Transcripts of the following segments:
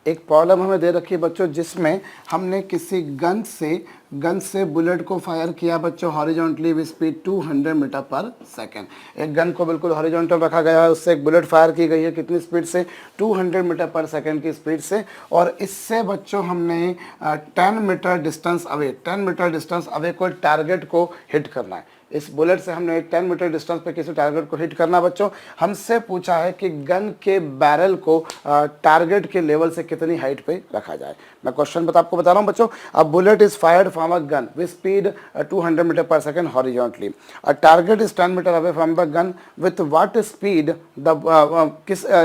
एक प्रॉब्लम हमें दे रखी है बच्चों, जिसमें हमने किसी गन से बुलेट को फायर किया बच्चों horizontally with speed 200 meter per second. एक गन को बिल्कुल हॉरिजॉन्टल रखा गया है, उससे एक बुलेट फायर की गई है कितनी स्पीड से, 200 मीटर पर सेकेंड की स्पीड से। और इससे बच्चों हमने 10 मीटर डिस्टेंस अवे कोई टारगेट को हिट करना है। इस बुलेट से हमने एक 10 मीटर डिस्टेंस पे किसी टारगेट को हिट करना बच्चों। हमसे पूछा है कि गन के बैरल को टारगेट के लेवल से कितनी हाइट पे रखा जाए। मैं क्वेश्चन आपको बता रहा हूं बच्चों। A bullet is fired from a gun with speed 200 meter per second horizontally. A target is 10 meter away from the gun with what speed the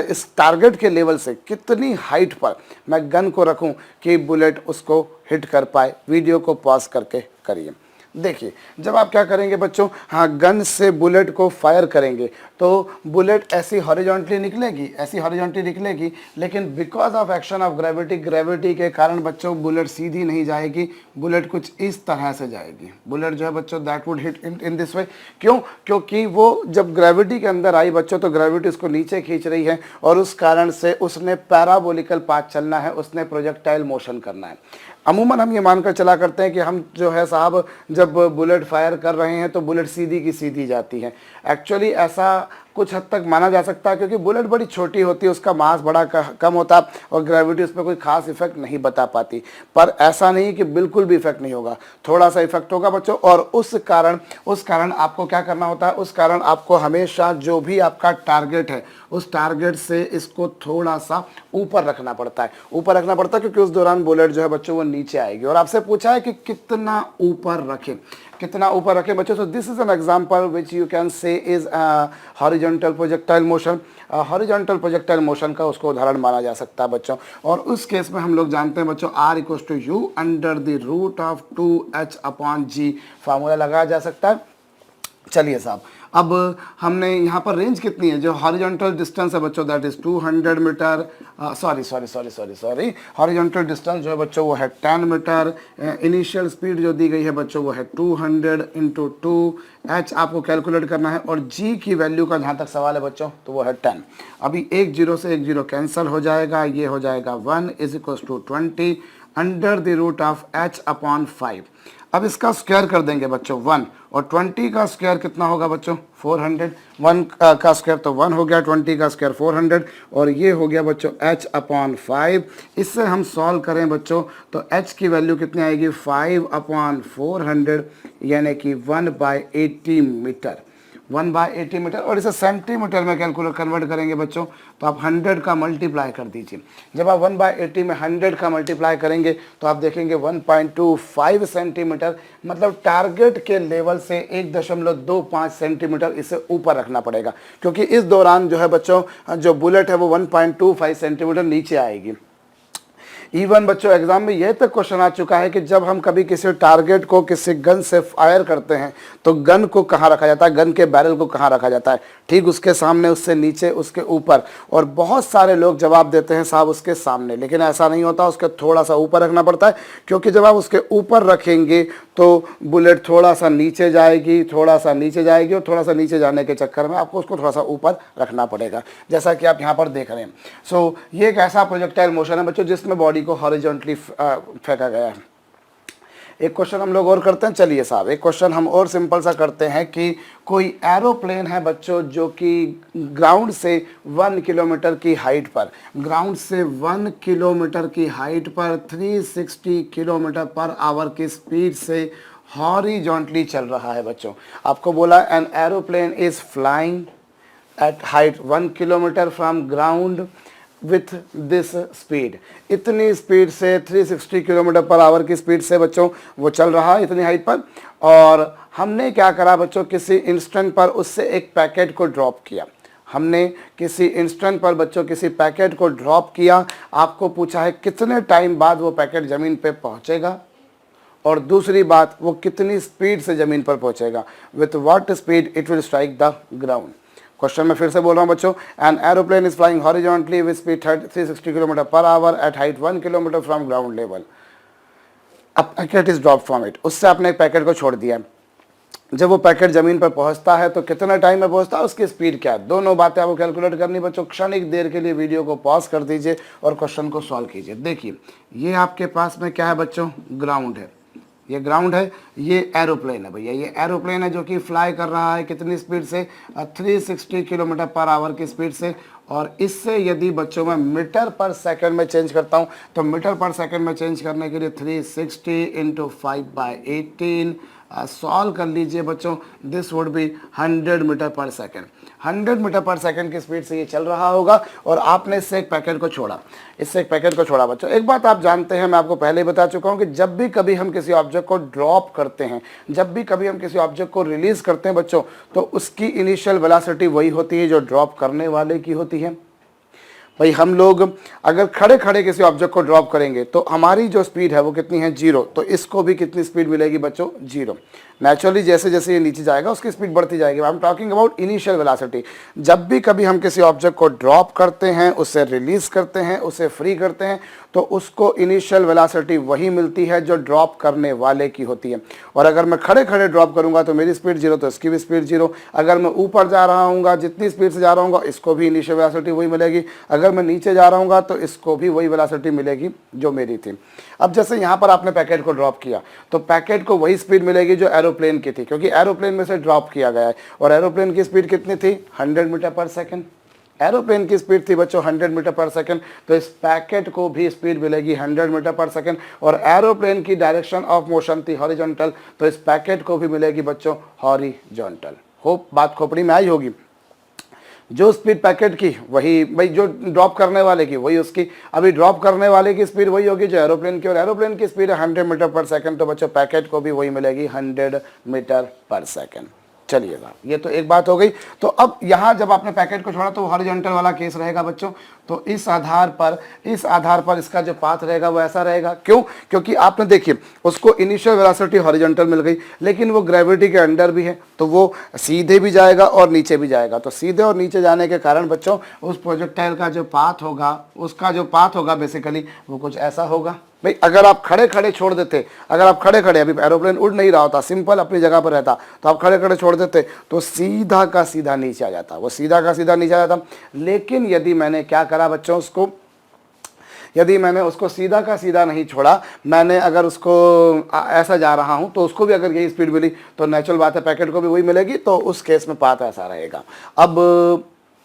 इस टारगेट के लेवल से कितनी हाइट पर मैं गन को रखूं कि बुलेट उसको हिट कर पाए। वीडियो को पॉज करके करिए। देखिए, जब आप क्या करेंगे बच्चों, हाँ, गन से बुलेट को फायर करेंगे तो बुलेट ऐसी हॉरिजॉन्टली निकलेगी, लेकिन because of action of gravity के कारण बच्चों बुलेट सीधी नहीं जाएगी, बुलेट कुछ इस तरह से जाएगी। बुलेट जो है बच्चों that would hit in this way. क्यों? क्योंकि वो जब ग्रेविटी के अंदर आई बच्चों तो ग्रेविटी उसको नीचे खींच रही है और उस कारण से उसने पैराबोलिकल पाथ चलना है, उसने प्रोजेक्टाइल मोशन करना है। अमूमन हम ये मानकर चला करते हैं कि हम जो है साहब जब बुलेट फायर कर रहे हैं तो बुलेट सीधी की सीधी जाती है। एक्चुअली ऐसा कुछ हद तक माना जा सकता है, क्योंकि बुलेट बड़ी छोटी होती है, उसका मास बड़ा कम होता और ग्रेविटी उस पर कोई खास इफेक्ट नहीं बता पाती। पर ऐसा नहीं कि बिल्कुल भी इफेक्ट नहीं होगा, थोड़ा सा इफेक्ट होगा बच्चों। और उस कारण आपको क्या करना होता है, उस कारण आपको हमेशा जो भी आपका टारगेट है उस टारगेट से इसको थोड़ा सा ऊपर रखना पड़ता है क्योंकि उस दौरान बुलेट जो है बच्चों वो नीचे आएगी। और आपसे पूछा है कि कितना ऊपर रखें बच्चों। So this is an example which you can say is horizontal projectile motion. Horizontal projectile motion का उसको उदाहरण माना जा सकता है बच्चों। और उस केस में हम लोग जानते हैं बच्चों R equals to u under the root of 2h upon g formula लगाया जा सकता है। चलिए साहब, अब हमने यहाँ पर रेंज कितनी है, जो हॉरिजॉन्टल डिस्टेंस है बच्चों that is 200 metre, sorry horizontal distance जो है बच्चों वो है 10 मीटर। इनिशियल स्पीड जो दी गई है बच्चों वो है 200 इंटू 2h आपको कैलकुलेट करना है। और g की वैल्यू का जहाँ तक सवाल है बच्चों तो वो है 10। अभी एक जीरो से एक जीरो कैंसिल हो जाएगा, ये हो जाएगा 1 is equal to 20 under the root of h upon 5। अब इसका स्क्वायर कर देंगे बच्चों 1, और 20 का स्क्वायर कितना होगा बच्चों 400। 1 का स्क्वायर तो 1 हो गया, 20 का स्क्वायर 400, और ये हो गया बच्चों h अपॉन 5। इससे हम सॉल्व करें बच्चों तो h की वैल्यू कितनी आएगी 5 अपॉन 400 यानी कि 1/80 मीटर। 1/80 मीटर। और इसे सेंटीमीटर में कैलकुलेट कन्वर्ट करेंगे बच्चों तो आप 100 का मल्टीप्लाई कर दीजिए। जब आप 1/80 में 100 का मल्टीप्लाई करेंगे तो आप देखेंगे 1.25 सेंटीमीटर, मतलब टारगेट के लेवल से 1.25 सेंटीमीटर इसे ऊपर रखना पड़ेगा, क्योंकि इस दौरान जो है बच्चों जो बुलेट है वो 1.25 सेंटीमीटर नीचे आएगी। इवन बच्चों एग्जाम में यह तक क्वेश्चन आ चुका है कि जब हम कभी किसी टारगेट को किसी गन से फायर करते हैं तो गन को कहाँ रखा जाता है, गन के बैरल को कहाँ रखा जाता है, ठीक उसके सामने, उससे नीचे, उसके ऊपर। और बहुत सारे लोग जवाब देते हैं साहब उसके सामने, लेकिन ऐसा नहीं होता, उसके थोड़ा सा ऊपर रखना पड़ता है, क्योंकि जब आप उसके ऊपर रखेंगे तो बुलेट थोड़ा सा नीचे जाएगी और थोड़ा सा नीचे जाने के चक्कर में आपको उसको थोड़ा सा ऊपर रखना पड़ेगा, जैसा कि आप यहाँ पर देख रहे हैं। सो ये एक ऐसा प्रोजेक्टाइल मोशन है बच्चों जिसमें बॉडी को हॉरिजॉन्टली फेंका गया है। एक क्वेश्चन हम लोग और करते हैं। चलिए साहब, एक क्वेश्चन हम और सिंपल सा करते हैं कि कोई एरोप्लेन है बच्चों जो कि ग्राउंड से 1 किलोमीटर की हाइट पर 360 किलोमीटर पर आवर की स्पीड से हॉरिजॉन्टली चल रहा है बच्चों। आपको बोला N aeroplane is flying eight height 1 kilometre from ground with this speed. इतनी स्पीड से 360 किलोमीटर पर आवर की स्पीड से बच्चों वो चल रहा है इतनी हाइट पर। और हमने क्या करा बच्चों, किसी इंस्टेंट पर उससे एक पैकेट को ड्रॉप किया। किसी पैकेट को ड्रॉप किया। आपको पूछा है कितने टाइम बाद वो पैकेट ज़मीन पे पहुंचेगा, और दूसरी बात वो कितनी स्पीड से ज़मीन पर पहुंचेगा, with what speed it will strike the ground. Question में फिर से बोल रहा हूं बच्चों, an aeroplane is flying horizontally with speed 360 kilometre per hour at height 1 kilometre from ground level. A packet is drop from it. उससे आपने एक पैकेट को छोड़ दिया। जब वो पैकेट जमीन पर पहुंचता है तो कितना टाइम में पहुंचता है, उसकी स्पीड क्या है, दोनों बातें आपको कैलकुलेट करनी। बच्चों क्षणिक देर के लिए वीडियो को पॉज कर दीजिए और क्वेश्चन को सॉल्व कीजिए। देखिए ये आपके पास में क्या है बच्चों, ग्राउंड है, ये ग्राउंड है, ये एरोप्लेन है भैया, ये एरोप्लेन है जो कि फ्लाई कर रहा है कितनी स्पीड से, 360 किलोमीटर पर आवर की स्पीड से। और इससे यदि बच्चों मैं मीटर पर सेकंड में चेंज करता हूं तो मीटर पर सेकंड में चेंज करने के लिए 360 इंटू 5/18 सॉल्व कर लीजिए बच्चों, this would B 100 metre per second. 100 metre per second की स्पीड से ये चल रहा होगा और आपने इससे एक पैकेट को छोड़ा, इससे एक पैकेट को छोड़ा। बच्चों एक बात आप जानते हैं, मैं आपको पहले ही बता चुका हूं कि जब भी कभी हम किसी ऑब्जेक्ट को ड्रॉप करते हैं, जब भी कभी हम किसी ऑब्जेक्ट को रिलीज करते हैं बच्चों, तो उसकी इनिशियल वेलोसिटी वही होती है जो ड्रॉप करने वाले की होती है। भाई हम लोग अगर खड़े खड़े किसी ऑब्जेक्ट को ड्रॉप करेंगे तो हमारी जो स्पीड है वो कितनी है, 0, तो इसको भी कितनी स्पीड मिलेगी बच्चों, 0। नेचुरली जैसे जैसे ये नीचे जाएगा उसकी स्पीड बढ़ती जाएगी। I am talking about initial velocity. जब भी कभी हम किसी ऑब्जेक्ट को ड्रॉप करते हैं, उसे रिलीज करते हैं, उसे फ्री करते हैं, तो उसको इनिशियल वेलोसिटी वही मिलती है जो ड्रॉप करने वाले की होती है। और अगर मैं खड़े खड़े ड्रॉप करूंगा तो मेरी स्पीड 0, तो इसकी भी स्पीड 0। अगर मैं ऊपर जा रहा हूँ, जितनी स्पीड से जा रहा हूँ, इसको भी इनिशियल वेलोसिटी वही मिलेगी। अगर मैं नीचे जा रहा हूँ तो इसको भी वही वेलोसिटी मिलेगी जो मेरी थी। अब जैसे यहाँ पर आपने पैकेट को ड्रॉप किया तो पैकेट को वही स्पीड मिलेगी जो एरोप्लेन की थी, क्योंकि एरोप्लेन में से ड्रॉप किया गया है। और एरोप्लेन की स्पीड कितनी थी, 100 मीटर पर सेकंड। एरोप्लेन की स्पीड थी बच्चों 100 मीटर पर सेकंड, तो इस पैकेट को भी स्पीड मिलेगी 100 मीटर पर सेकंड। और एरोप्लेन की डायरेक्शन ऑफ मोशन थी हॉरिजॉन्टल, तो इस पैकेट को भी मिलेगी बच्चों हॉरिजॉन्टल। होप बात खोपड़ी में आई होगी। जो स्पीड पैकेट की वही, भाई जो ड्रॉप करने वाले की वही उसकी, अभी ड्रॉप करने वाले की स्पीड वही होगी जो एरोप्लेन की, और एरोप्लेन की स्पीड है 100 मीटर पर सेकंड, तो बच्चों पैकेट को भी वही मिलेगी 100 मीटर पर सेकंड। चलिएगा, ये तो एक बात हो गई। तो अब यहाँ जब आपने पैकेट को छोड़ा तो हॉरिजॉन्टल वाला केस रहेगा बच्चों। तो इस आधार पर इसका जो पाथ रहेगा वो ऐसा रहेगा। क्यों? क्योंकि आपने देखिए उसको इनिशियल वेलोसिटी हॉरिजॉन्टल मिल गई, लेकिन वो ग्रेविटी के अंडर भी है, तो वो सीधे भी जाएगा और नीचे भी जाएगा। तो सीधे और नीचे जाने के कारण बच्चों उस प्रोजेक्टाइल का जो पाथ होगा, उसका जो पाथ होगा बेसिकली वो कुछ ऐसा होगा। भाई अगर आप खड़े खड़े छोड़ देते, अगर आप खड़े खड़े, अभी एरोप्लेन उड़ नहीं रहा होता, सिंपल अपनी जगह पर रहता, तो आप खड़े खड़े छोड़ देते तो सीधा का सीधा नीचे आ जाता, वो सीधा का सीधा नीचे आ जाता। लेकिन यदि मैंने क्या करा बच्चों, उसको यदि मैंने उसको सीधा का सीधा नहीं छोड़ा, मैंने अगर उसको ऐसा जा रहा हूं तो उसको भी अगर यही स्पीड मिली तो नेचुरल बात है पैकेट को भी वही मिलेगी, तो उस केस में पाथ ऐसा रहेगा। अब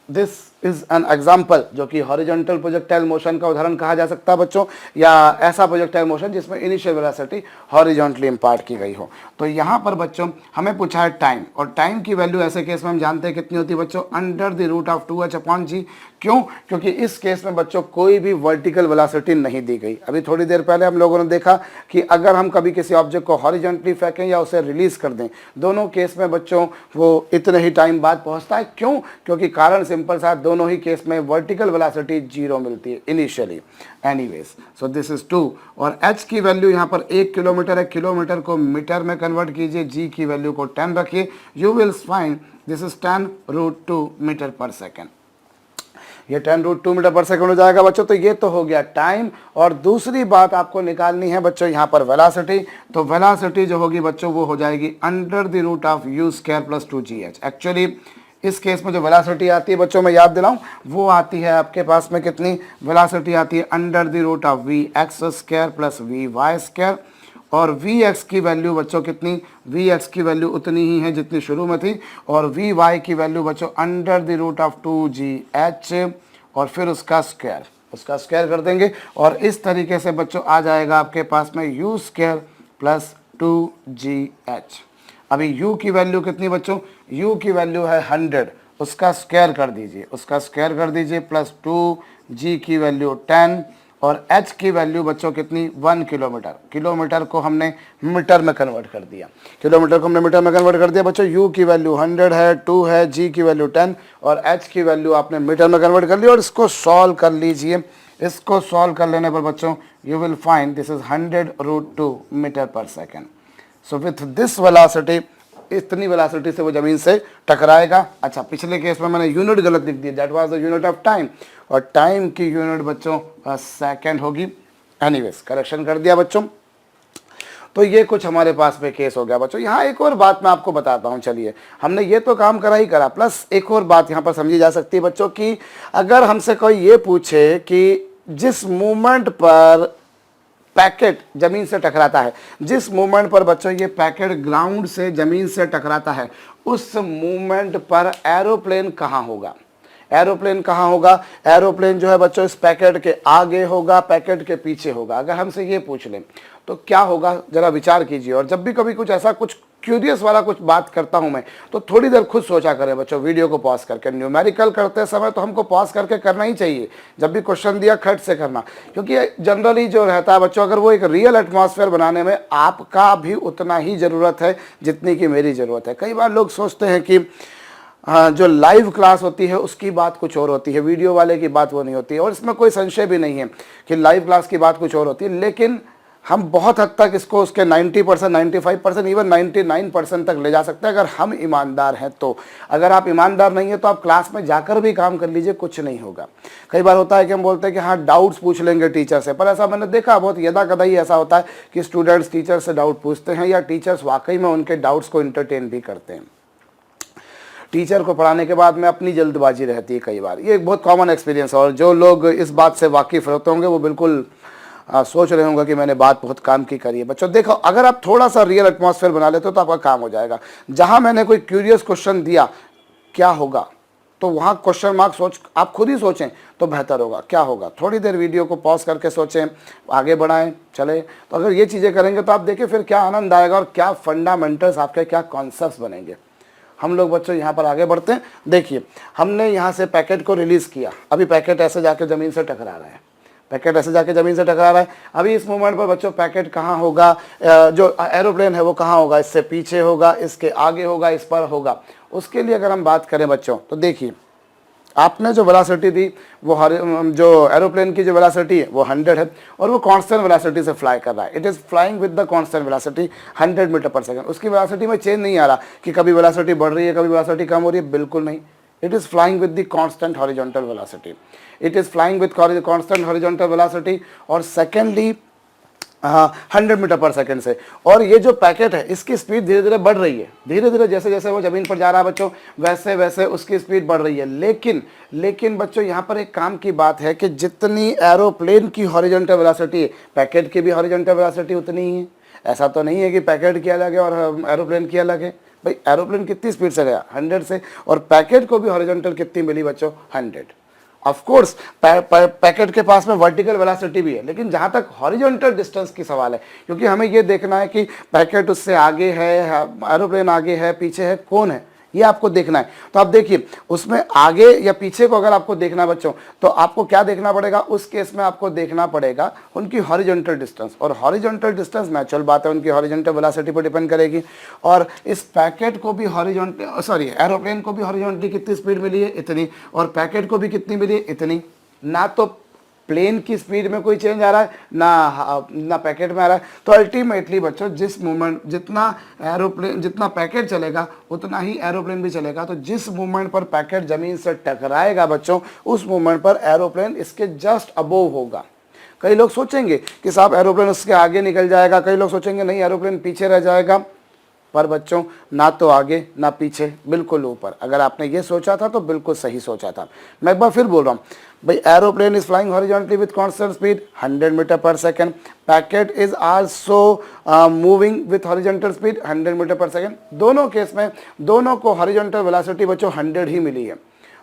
दिस इज एन एग्जाम्पल जो कि हॉरिजॉन्टल प्रोजेक्टाइल मोशन का उदाहरण कहा जा सकता है बच्चों, या ऐसा प्रोजेक्टाइल मोशन जिसमें इनिशियल वेलोसिटी हॉरिजॉन्टली इंपार्ट की गई हो। तो यहाँ पर बच्चों हमें पूछा है टाइम, और टाइम की वैल्यू ऐसे केस में हम जानते हैं कितनी होती है बच्चों, √2h/g। क्यों? क्योंकि इस केस में बच्चों कोई भी वर्टिकल वेलोसिटी नहीं दी गई। अभी थोड़ी देर पहले हम लोगों ने देखा कि अगर हम कभी किसी ऑब्जेक्ट को हॉरिजॉन्टली फेंकें या उसे रिलीज कर दें, दोनों केस में बच्चों वो इतने ही टाइम बाद पहुंचता है। क्यों? क्योंकि कारण सिंपल सा, दोनों ही केस में वर्टिकल वेलोसिटी 0 मिलती है initially. Anyways, so this is 2। और h की वैल्यू यहाँ पर 1 किलोमीटर है, किलोमीटर को मीटर में कन्वर्ट कीजिए, g की वैल्यू को 10 रखिए, you will find this is 10√2 metre per second. ये 10√2 मीटर पर सेकंड हो जाएगा बच्चों। तो ये तो हो गया टाइम। और दूसरी बात आपको निकालनी है बच्चों यहाँ पर वेलोसिटी। तो वेलोसिटी जो होगी बच्चों वो हो जाएगी √u² + 2gh। एक्चुअली इस केस में जो वेलोसिटी आती है बच्चों, मैं याद दिलाऊं, वो आती है आपके पास में कितनी वेलोसिटी आती है, √vx² + vy²। और vx की वैल्यू बच्चों कितनी, vx की वैल्यू उतनी ही है जितनी शुरू में थी, और vy की वैल्यू बच्चों √2gh और फिर उसका स्क्वायर कर देंगे। और इस तरीके से बच्चों आ जाएगा आपके पास में u² + 2gh। अभी u की वैल्यू कितनी बच्चों, u की वैल्यू है 100, उसका स्क्वायर कर दीजिए, प्लस 2g की वैल्यू 10, और h की वैल्यू बच्चों कितनी, 1 किलोमीटर। किलोमीटर को हमने मीटर में कन्वर्ट कर दिया, बच्चों। u की वैल्यू 100 है, 2 है, g की वैल्यू 10 और h की वैल्यू आपने मीटर में कन्वर्ट कर ली। और इसको सॉल्व कर लीजिए। इसको सॉल्व कर लेने पर बच्चों you will find this is 100√2 meter per second. So with this velocity, इतनी वेलोसिटी से वो जमीन से टकराएगा। अच्छा, पिछले केस में मैंने यूनिट गलत लिख दी, that was the unit of time, और टाइम की यूनिट बच्चों सेकंड होगी। एनीवेज, करेक्शन कर दिया बच्चों। तो ये कुछ हमारे पास में केस हो गया बच्चों। यहाँ एक और बात मैं आपको बताता हूँ, चलिए हमने ये तो काम करा ही करा, प्लस एक और बात यहाँ पर समझी जा सकती है बच्चों कि अगर हमसे कोई ये पूछे कि जिस मूवमेंट पर पैकेट जमीन से टकराता है, जिस मूवमेंट पर बच्चों ये पैकेट ग्राउंड से जमीन से टकराता है, उस मूवमेंट पर एरोप्लेन कहाँ होगा? एरोप्लेन कहाँ होगा? एरोप्लेन जो है बच्चों इस पैकेट के आगे होगा, पैकेट के पीछे होगा। अगर हमसे ये पूछ लें तो क्या होगा, जरा विचार कीजिए। और जब भी कभी कुछ ऐसा कुछ क्यूरियस वाला कुछ बात करता हूं मैं, तो थोड़ी देर खुद सोचा करें बच्चों, वीडियो को पॉज करके। न्यूमेरिकल करते समय तो हमको पॉज करके करना ही चाहिए, जब भी क्वेश्चन दिया खट से करना, क्योंकि जनरली जो रहता है बच्चों, अगर वो एक रियल एटमॉस्फेयर बनाने में आपका भी उतना ही ज़रूरत है जितनी कि मेरी ज़रूरत है। कई बार लोग सोचते हैं कि जो लाइव क्लास होती है उसकी बात कुछ और होती है, वीडियो वाले की बात वो नहीं होती है, और इसमें कोई संशय भी नहीं है कि लाइव क्लास की बात कुछ और होती है। लेकिन हम बहुत हद तक इसको उसके 90%, 95%, इवन 99% तक ले जा सकते हैं अगर हम ईमानदार हैं तो। अगर आप ईमानदार नहीं है तो आप क्लास में जाकर भी काम कर लीजिए, कुछ नहीं होगा। कई बार होता है कि हम बोलते हैं कि हाँ डाउट्स पूछ लेंगे टीचर से, पर ऐसा मैंने देखा बहुत यदा कदा ही ऐसा होता है कि स्टूडेंट्स टीचर से डाउट पूछते हैं, या टीचर्स वाकई में उनके डाउट्स को इंटरटेन भी करते हैं। टीचर को पढ़ाने के बाद में अपनी जल्दबाजी रहती है कई बार, ये एक बहुत कॉमन एक्सपीरियंस है। और जो लोग इस बात से वाकिफ़ रहते होंगे वो बिल्कुल सोच रहे होंगे कि मैंने बात बहुत काम की करी है। बच्चों देखो, अगर आप थोड़ा सा रियल एटमॉस्फेयर बना लेते हो तो आपका काम हो जाएगा। जहां मैंने कोई क्यूरियस क्वेश्चन दिया क्या होगा, तो वहां क्वेश्चन मार्क सोच, आप खुद ही सोचें तो बेहतर होगा। क्या होगा, थोड़ी देर वीडियो को पॉज करके सोचें, आगे बढ़ाएं, चले। तो अगर ये चीज़ें करेंगे तो आप देखिए फिर क्या आनंद आएगा और क्या फंडामेंटल्स आपके, क्या कॉन्सेप्ट्स बनेंगे। हम लोग बच्चों यहाँ पर आगे बढ़ते हैं। देखिए हमने यहाँ से पैकेट को रिलीज़ किया, अभी पैकेट ऐसे जाके ज़मीन से टकरा रहा है, पैकेट ऐसे जाके ज़मीन से टकरा रहा है। अभी इस मूवमेंट पर बच्चों पैकेट कहाँ होगा, जो एरोप्लेन है वो कहाँ होगा? इससे पीछे होगा, इसके आगे होगा, इस पर होगा। उसके लिए अगर हम बात करें बच्चों तो देखिए आपने जो वेलोसिटी दी वो जो एरोप्लेन की जो वेलोसिटी है वो 100 है, और वो कांस्टेंट वेलोसिटी से फ्लाई कर रहा है। It is flying with the constant velocity 100 metre per second. उसकी वेलोसिटी में चेंज नहीं आ रहा कि कभी वेलोसिटी बढ़ रही है, कभी वेलोसिटी कम हो रही है, बिल्कुल नहीं। It is flying with the constant horizontal velocity. It is flying with constant horizontal velocity और secondly 100 मीटर पर सेकंड से। और ये जो पैकेट है इसकी स्पीड धीरे धीरे बढ़ रही है, धीरे धीरे जैसे जैसे वो ज़मीन पर जा रहा है बच्चों वैसे वैसे उसकी स्पीड बढ़ रही है। लेकिन बच्चों यहाँ पर एक काम की बात है कि जितनी एरोप्लेन की हॉरिजॉन्टल वेलोसिटी है, पैकेट की भी हॉरिजॉन्टल वेलोसिटी उतनी ही है। ऐसा तो नहीं है कि पैकेट की अलग है और एरोप्लेन की अलग है। भाई एरोप्लेन कितनी स्पीड से गया? 100 से, और पैकेट को भी हॉरिजॉन्टल कितनी मिली बच्चों? 100। ऑफ कोर्स पैकेट के पास में वर्टिकल वेलोसिटी भी है, लेकिन जहां तक हॉरिजॉन्टल डिस्टेंस की सवाल है, क्योंकि हमें ये देखना है कि पैकेट उससे आगे है, एरोप्लेन आगे है, पीछे है, कौन है, ये आपको देखना है। तो आप देखिए उसमें आगे या पीछे को अगर आपको देखना बच्चों तो आपको क्या देखना पड़ेगा? उस केस में आपको देखना पड़ेगा उनकी हॉरिजॉन्टल डिस्टेंस, और हॉरिजॉन्टल डिस्टेंस नेचुरल बात है उनकी हॉरिजॉन्टल वेलोसिटी पर डिपेंड करेगी। और इस पैकेट को भी एरोप्लेन को भी हॉरिजॉन्टली कितनी स्पीड मिली है? इतनी, और पैकेट को भी कितनी मिली है? इतनी। ना तो प्लेन की स्पीड में कोई चेंज आ रहा है ना पैकेट में आ रहा है। तो अल्टीमेटली बच्चों जिस मूवमेंट, जितना पैकेट चलेगा उतना ही एरोप्लेन भी चलेगा। तो जिस मूवमेंट पर पैकेट जमीन से टकराएगा बच्चों उस मूवमेंट पर एरोप्लेन इसके जस्ट अबोव होगा। कई लोग सोचेंगे कि साहब एरोप्लेन उसके आगे निकल जाएगा, कई लोग सोचेंगे नहीं एरोप्लेन पीछे रह जाएगा, पर बच्चों ना तो आगे ना पीछे, बिल्कुल ऊपर। अगर आपने ये सोचा था तो बिल्कुल सही सोचा था। मैं एक बार फिर बोल रहा हूँ भाई, aeroplane is flying horizontally with constant speed 100 metre per second, packet is also moving with horizontal speed 100 metre per second. दोनों केस में दोनों को हॉरिजॉन्टल वेलोसिटी बच्चों 100 ही मिली है,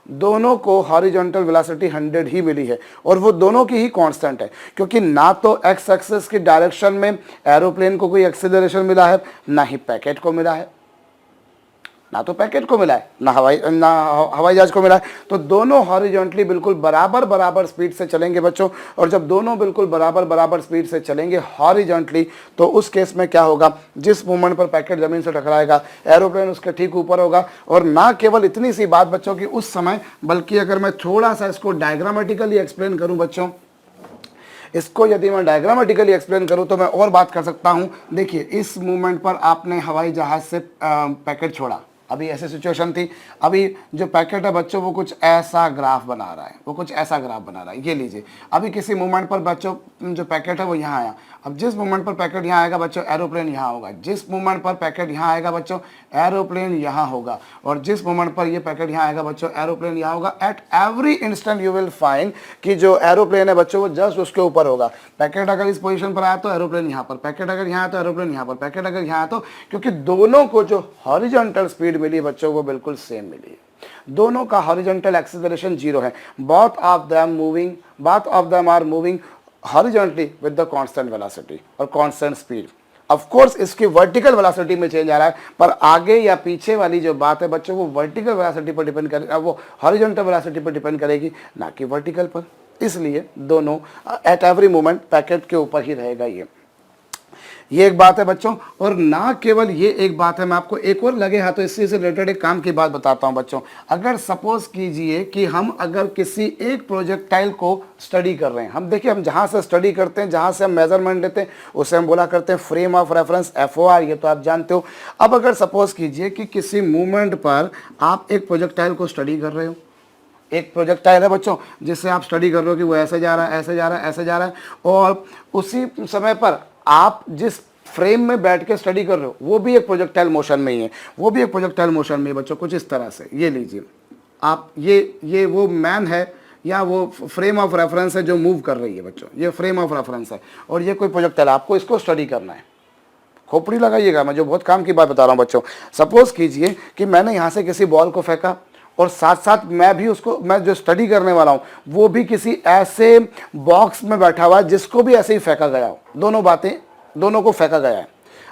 दोनों को हॉरिजॉन्टल वेलोसिटी 100 ही मिली है, और वो दोनों की ही कांस्टेंट है, क्योंकि ना तो एक्स एक्सिस की डायरेक्शन में एरोप्लेन को कोई एक्सेलरेशन मिला है, ना ही पैकेट को मिला है, ना तो पैकेट को मिला है ना हवाई जहाज को मिला है। तो दोनों हॉरिजॉन्टली बिल्कुल बराबर स्पीड से चलेंगे बच्चों, और जब दोनों बिल्कुल बराबर स्पीड से चलेंगे हॉरिजॉन्टली तो उस केस में क्या होगा? जिस मोमेंट पर पैकेट जमीन से टकराएगा एरोप्लेन उसके ठीक ऊपर होगा। और ना केवल इतनी सी बात बच्चों की उस समय, बल्कि अगर मैं थोड़ा सा इसको डायग्रामेटिकली एक्सप्लेन करूं बच्चों, इसको यदि मैं डायग्रामेटिकली एक्सप्लेन करूं तो मैं और बात कर सकता हूं। देखिए इस मूवमेंट पर आपने हवाई जहाज से पैकेट छोड़ा, अभी ऐसी सिचुएशन थी। अभी जो पैकेट है बच्चों वो कुछ ऐसा ग्राफ बना रहा है, वो कुछ ऐसा ग्राफ बना रहा है, ये लीजिए। अभी किसी मोमेंट पर बच्चों जो पैकेट है वो यहाँ आया, अब जिस मोमेंट पर पैकेट यहाँ आएगा बच्चों एरोप्लेन यहाँ होगा, जिस मोमेंट पर पैकेट यहाँ आएगा बच्चों एरोप्लेन यहाँ होगा, और जिस मोमेंट पर ये पैकेट यहाँ आएगा बच्चों एरोप्लेन यहाँ होगा। At every instant you will find कि जो एरोप्लेन है बच्चों वो जस्ट उसके ऊपर होगा। पैकेट अगर इस पोजीशन पर आया तो एरोप्लेन यहाँ पर, पैकेट अगर यहाँ आया तो एरोप्लेन यहाँ पर, पैकेट अगर यहाँ आया तो, क्योंकि दोनों को जो हॉरिजॉन्टल स्पीड मिली बच्चों वो बिल्कुल सेम मिली, दोनों का हॉरिजॉन्टल एक्सेलरेशन 0 है। both of them are moving horizontally with the constant velocity और constant speed। ऑफ कोर्स इसकी वर्टिकल वेलोसिटी में चेंज आ रहा है, पर आगे या पीछे वाली जो बात है बच्चों वो वर्टिकल वेलोसिटी पर डिपेंड करेगी, वो हॉरिजॉन्टल वेलोसिटी पर डिपेंड करेगी, ना कि वर्टिकल पर। इसलिए दोनों एट एवरी मोमेंट पैकेट के ऊपर ही रहेगा। ये एक बात है बच्चों, और ना केवल ये एक बात है, मैं आपको एक और लगे हाथों इससे रिलेटेड एक काम की बात बताता हूं बच्चों। अगर सपोज कीजिए कि हम अगर किसी एक प्रोजेक्टाइल को स्टडी कर रहे हैं, हम देखिए हम जहां से स्टडी करते हैं, जहां से हम मेजरमेंट लेते हैं उसे हम बोला करते हैं फ्रेम ऑफ रेफरेंस, FOR, ये तो आप जानते हो। अब अगर सपोज कीजिए कि किसी मूवमेंट पर आप एक प्रोजेक्टाइल को स्टडी कर रहे हो, एक प्रोजेक्टाइल है बच्चों जिससे आप स्टडी कर रहे हो कि वो ऐसे जा रहा है, ऐसे जा रहा है, ऐसे जा रहा है, और उसी समय पर आप जिस फ्रेम में बैठ के स्टडी कर रहे हो वो भी एक प्रोजेक्टाइल मोशन में ही है, वो भी एक प्रोजेक्टाइल मोशन में है बच्चों, कुछ इस तरह से। ये लीजिए आप, ये वो मैन है या वो फ्रेम ऑफ रेफरेंस है जो मूव कर रही है बच्चों, ये फ्रेम ऑफ रेफरेंस है और ये कोई प्रोजेक्टाइल, आपको इसको स्टडी करना है। खोपड़ी लगाइएगा, मैं जो बहुत काम की बात बता रहा हूँ बच्चों। सपोज कीजिए कि मैंने यहाँ से किसी बॉल को फेंका और साथ साथ मैं भी उसको, मैं जो स्टडी करने वाला हूँ वो भी किसी ऐसे बॉक्स में बैठा हुआ है जिसको भी ऐसे ही फेंका गया हो, दोनों को फेंका गया है।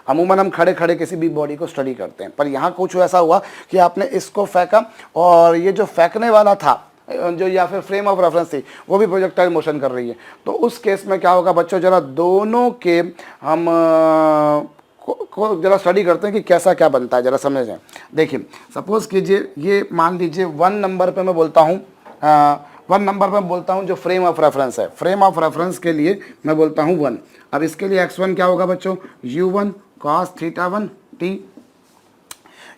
अमूमन हम खड़े खड़े किसी भी बॉडी को स्टडी करते हैं, पर यहाँ कुछ ऐसा हुआ कि आपने इसको फेंका और ये जो फेंकने वाला था जो या फिर फ्रेम ऑफ रेफरेंस थी वो भी प्रोजेक्टाइल मोशन कर रही है। तो उस केस में क्या होगा बच्चों, जरा दोनों के हम को जरा स्टडी करते हैं कि कैसा क्या बनता है, जरा समझ जाए। देखिए सपोज कीजिए ये मान लीजिए 1 नंबर पे मैं बोलता हूँ, 1 नंबर पे मैं बोलता हूँ जो फ्रेम ऑफ रेफरेंस है, फ्रेम ऑफ रेफरेंस के लिए मैं बोलता हूँ 1। अब इसके लिए x1 क्या होगा बच्चों, u1 cos θ1 t,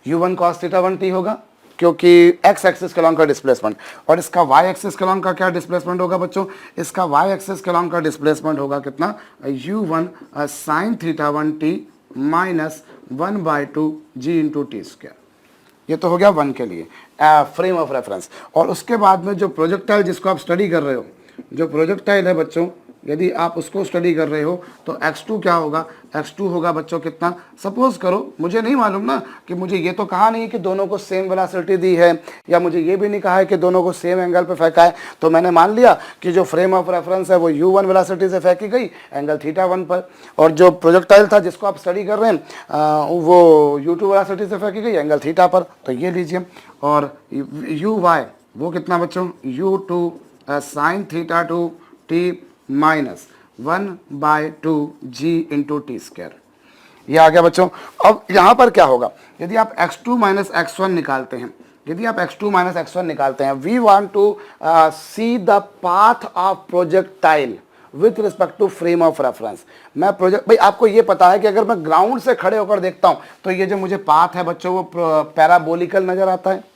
u1 cos θ1 t होगा क्योंकि x एक्सिस के अलॉन्ग का डिस्प्लेसमेंट, और इसका y एक्सिस के अलॉन्ग का क्या डिस्प्लेसमेंट होगा बच्चों, इसका y एक्सिस के अलॉन्ग का डिस्प्लेसमेंट होगा कितना, u1 sin θ1 t minus 1/2 g into t square. ये तो हो गया 1 के लिए फ्रेम ऑफ रेफरेंस। और उसके बाद में जो प्रोजेक्टाइल जिसको आप स्टडी कर रहे हो, जो प्रोजेक्टाइल है बच्चों, यदि आप उसको स्टडी कर रहे हो तो x2 क्या होगा, x2 होगा बच्चों कितना, सपोज करो, मुझे नहीं मालूम ना कि मुझे ये तो कहा नहीं कि दोनों को सेम वेलोसिटी दी है, या मुझे ये भी नहीं कहा है कि दोनों को सेम एंगल पे फेंका है, तो मैंने मान लिया कि जो फ्रेम ऑफ रेफरेंस है वो u1 वेलोसिटी से फेंकी गई एंगल θ1 पर, और जो प्रोजेक्टाइल था जिसको आप स्टडी कर रहे हैं वो u2 वेलोसिटी से फेंकी गई एंगल θ पर। तो ये लीजिए, और uy वो कितना बच्चों, u2 sin θ2 t minus 1/2 g into t square. ये आ गया बच्चों। अब यहाँ पर क्या होगा, यदि आप x2 माइनस x1 निकालते हैं, यदि आप x2 माइनस x1 निकालते हैं, we want to see the path of projectile with respect to frame of reference. मैं प्रोजेक्ट, भाई आपको ये पता है कि अगर मैं ग्राउंड से खड़े होकर देखता हूँ तो ये जो मुझे पाथ है बच्चों वो पैराबोलिकल नजर आता है।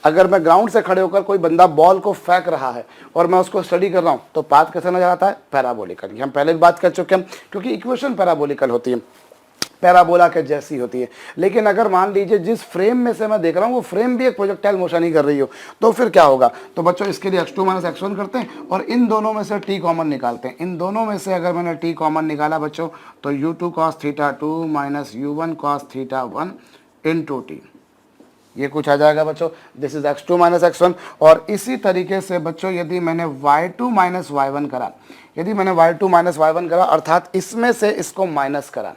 अगर मैं ग्राउंड से खड़े होकर कोई बंदा बॉल को फेंक रहा है और मैं उसको स्टडी कर रहा हूं तो पाथ कैसे नजर आता है, पैराबोलिकल। ये हम पहले भी बात कर चुके हैं, क्योंकि इक्वेशन पैराबोलिकल होती है, पैराबोला के जैसी होती है। लेकिन अगर मान लीजिए जिस फ्रेम में से मैं देख रहा हूं वो फ्रेम भी एक प्रोजेक्टाइल मोशन ही कर रही हो, तो फिर क्या होगा, तो बच्चों इसके लिए x2 माइनस x1 करते हैं और इन दोनों में से t कॉमन निकालते हैं। इन दोनों में से अगर मैंने t कॉमन निकाला बच्चों तो u2 cos θ2 minus u1 cos θ1 into टी, ये कुछ आ जाएगा बच्चों, this is x2 minus x1। और इसी तरीके से बच्चों यदि मैंने y2 माइनस y1 करा, यदि मैंने y2 माइनस y1 करा अर्थात इसमें से इसको माइनस करा,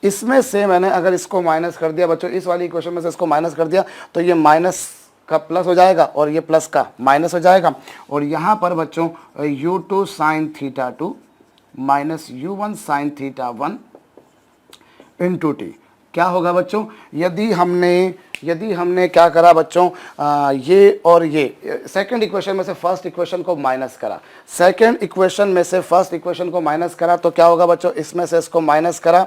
इसमें से मैंने अगर इसको माइनस कर दिया बच्चों, इस वाली इक्वेशन में से इसको माइनस कर दिया तो ये माइनस का प्लस हो जाएगा और ये प्लस का माइनस हो जाएगा। और यहाँ पर बच्चों u2 sin θ2 minus u1 sin θ1 into टी क्या होगा बच्चों, यदि हमने क्या करा बच्चों, ये और ये सेकंड इक्वेशन में से फर्स्ट इक्वेशन को माइनस करा, सेकंड इक्वेशन में से फर्स्ट इक्वेशन को माइनस करा तो क्या होगा बच्चों, इसमें से इसको माइनस करा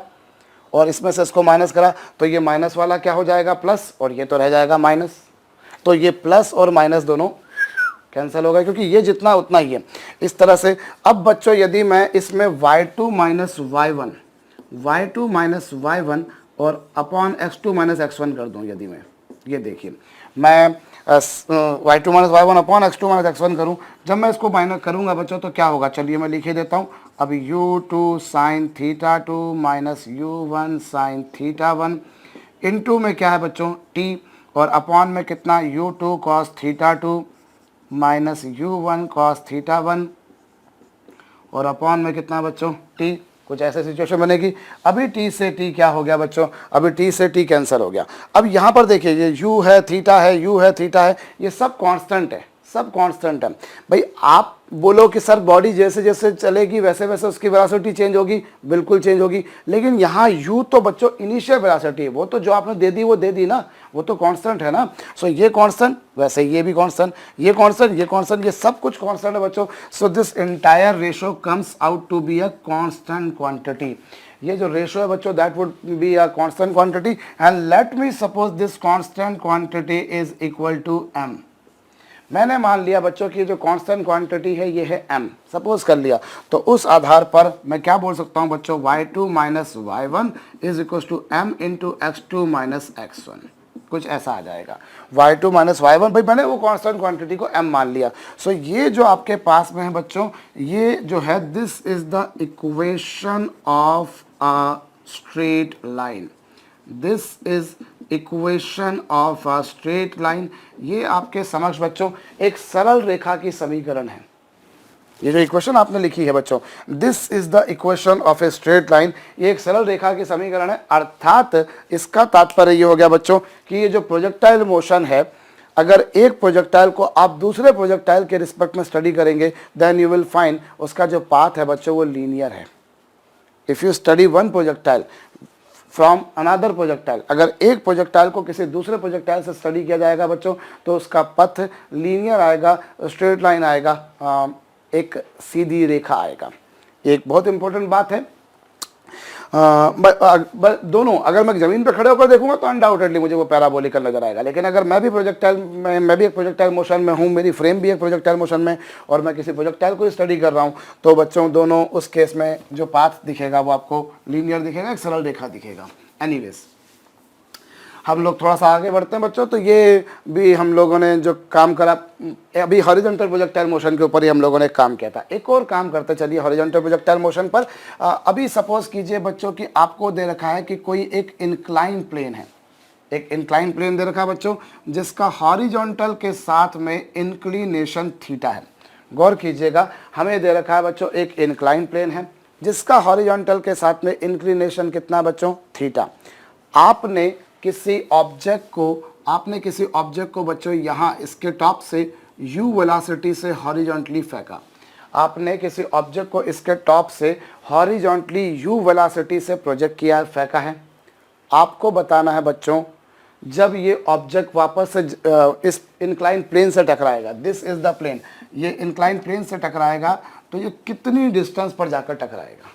और इसमें से इसको माइनस करा तो ये माइनस वाला क्या हो जाएगा प्लस, और ये तो रह जाएगा माइनस। तो ये प्लस और माइनस दोनों कैंसिल होगा क्योंकि ये जितना उतना ही है। इस तरह से अब बच्चों यदि मैं इसमें y2 माइनस y1 और अपॉन x2 माइनस x1 कर दूं, यदि मैं ये देखिए मैं y2 minus y1 upon x2 minus x1 करूं, जब मैं इसको माइनस करूंगा बच्चों तो क्या होगा, चलिए मैं लिख ही देता हूं। अब u2 sine theta 2 minus u1 sine theta 1 into में क्या है बच्चों t, और अपॉन में कितना u2 cos theta 2 minus u1 cos theta 1 और अपॉन में कितना बच्चों t। कुछ ऐसे सिचुएशन बनेगी। अभी t से t क्या हो गया बच्चों, अभी t से t कैंसिल हो गया। अब यहाँ पर देखिए ये u है थीटा है, u है थीटा है, ये सब कांस्टेंट है, सब कांस्टेंट है। भाई आप बोलो कि सर बॉडी जैसे जैसे चलेगी वैसे वैसे उसकी वेलोसिटी चेंज होगी, बिल्कुल चेंज होगी, लेकिन यहाँ u तो बच्चों इनिशियल वेलोसिटी है, वो तो जो आपने दे दी वो दे दी ना, वो तो कांस्टेंट है ना। सो ये कांस्टेंट, वैसे ये भी कांस्टेंट, ये कांस्टेंट, ये कांस्टेंट, ये सब कुछ कांस्टेंट है बच्चों। So this entire ratio comes out to be a constant quantity. ये जो रेशियो है बच्चों that would be a constant quantity, and let me suppose this constant quantity is equal to m। मैंने मान लिया बच्चों की जो कांस्टेंट क्वांटिटी है ये है m, सपोज कर लिया, तो उस आधार पर मैं क्या बोल सकता हूं बच्चों, y2 minus y1 is equal to m into x2 minus x1, कुछ ऐसा आ जाएगा। y2 माइनस y1, भाई मैंने वो कांस्टेंट क्वांटिटी को m मान लिया। सो ये जो आपके पास में है बच्चों, ये जो है this is the equation of a straight line, this is equation of a straight line. ये आपके समक्ष बच्चों एक सरल रेखा की समीकरण है। ये जो इक्वेशन आपने लिखी है बच्चों, this is the equation of a straight line, ये एक सरल रेखा की समीकरण है। अर्थात इसका तात्पर्य ये हो गया बच्चों कि ये जो प्रोजेक्टाइल मोशन है, अगर एक प्रोजेक्टाइल को आप दूसरे प्रोजेक्टाइल के रिस्पेक्ट में स्टडी करेंगे देन यू विल फाइंड उसका जो पाथ है बच्चों वो लीनियर है। If you study one projectile from another projectile, अगर एक प्रोजेक्टाइल को किसी दूसरे प्रोजेक्टाइल से स्टडी किया जाएगा बच्चों तो उसका पथ लीनियर आएगा, स्ट्रेट लाइन आएगा, एक सीधी रेखा आएगा। एक बहुत इंपॉर्टेंट बात है। दोनों, अगर मैं जमीन पर खड़े होकर देखूंगा तो अनडाउटेडली मुझे वो पैराबोलिकल नजर आएगा, लेकिन अगर मैं भी एक प्रोजेक्टाइल मोशन में हूँ, मेरी फ्रेम भी एक प्रोजेक्टाइल मोशन में, और मैं किसी प्रोजेक्टाइल को स्टडी कर रहा हूँ, तो बच्चों दोनों उस केस में जो पाथ दिखेगा वो आपको लीनियर दिखेगा, एक सरल रेखा दिखेगा। एनीवेज हम लोग थोड़ा सा आगे बढ़ते हैं बच्चों, तो ये भी हम लोगों ने जो काम करा, अभी हॉरिजॉन्टल प्रोजेक्टाइल मोशन के ऊपर ही हम लोगों ने काम किया था। एक और काम करते चलिए हॉरिजॉन्टल प्रोजेक्टाइल मोशन पर। अभी सपोज कीजिए बच्चों कि आपको दे रखा है कि कोई एक इंक्लाइन प्लेन है, एक इंक्लाइन प्लेन दे रखा है बच्चों जिसका हॉरिजॉन्टल के साथ में इंक्लिनेशन थीटा है। गौर कीजिएगा, हमें दे रखा है बच्चों एक इंक्लाइन प्लेन है जिसका हॉरिजॉन्टल के साथ में इंक्लिनेशन कितना बच्चों, थीटा। आपने किसी ऑब्जेक्ट को बच्चों यहाँ इसके टॉप से u वेलोसिटी से हॉरिजॉन्टली फेंका। आपने किसी ऑब्जेक्ट को इसके टॉप से हॉरिजॉन्टली u वेलोसिटी से प्रोजेक्ट किया, फेंका है। आपको बताना है बच्चों जब ये ऑब्जेक्ट वापस से इस इंक्लाइन प्लेन से टकराएगा, दिस इज द प्लेन, ये इंक्लाइन प्लेन से टकराएगा तो ये कितनी डिस्टेंस पर जाकर टकराएगा।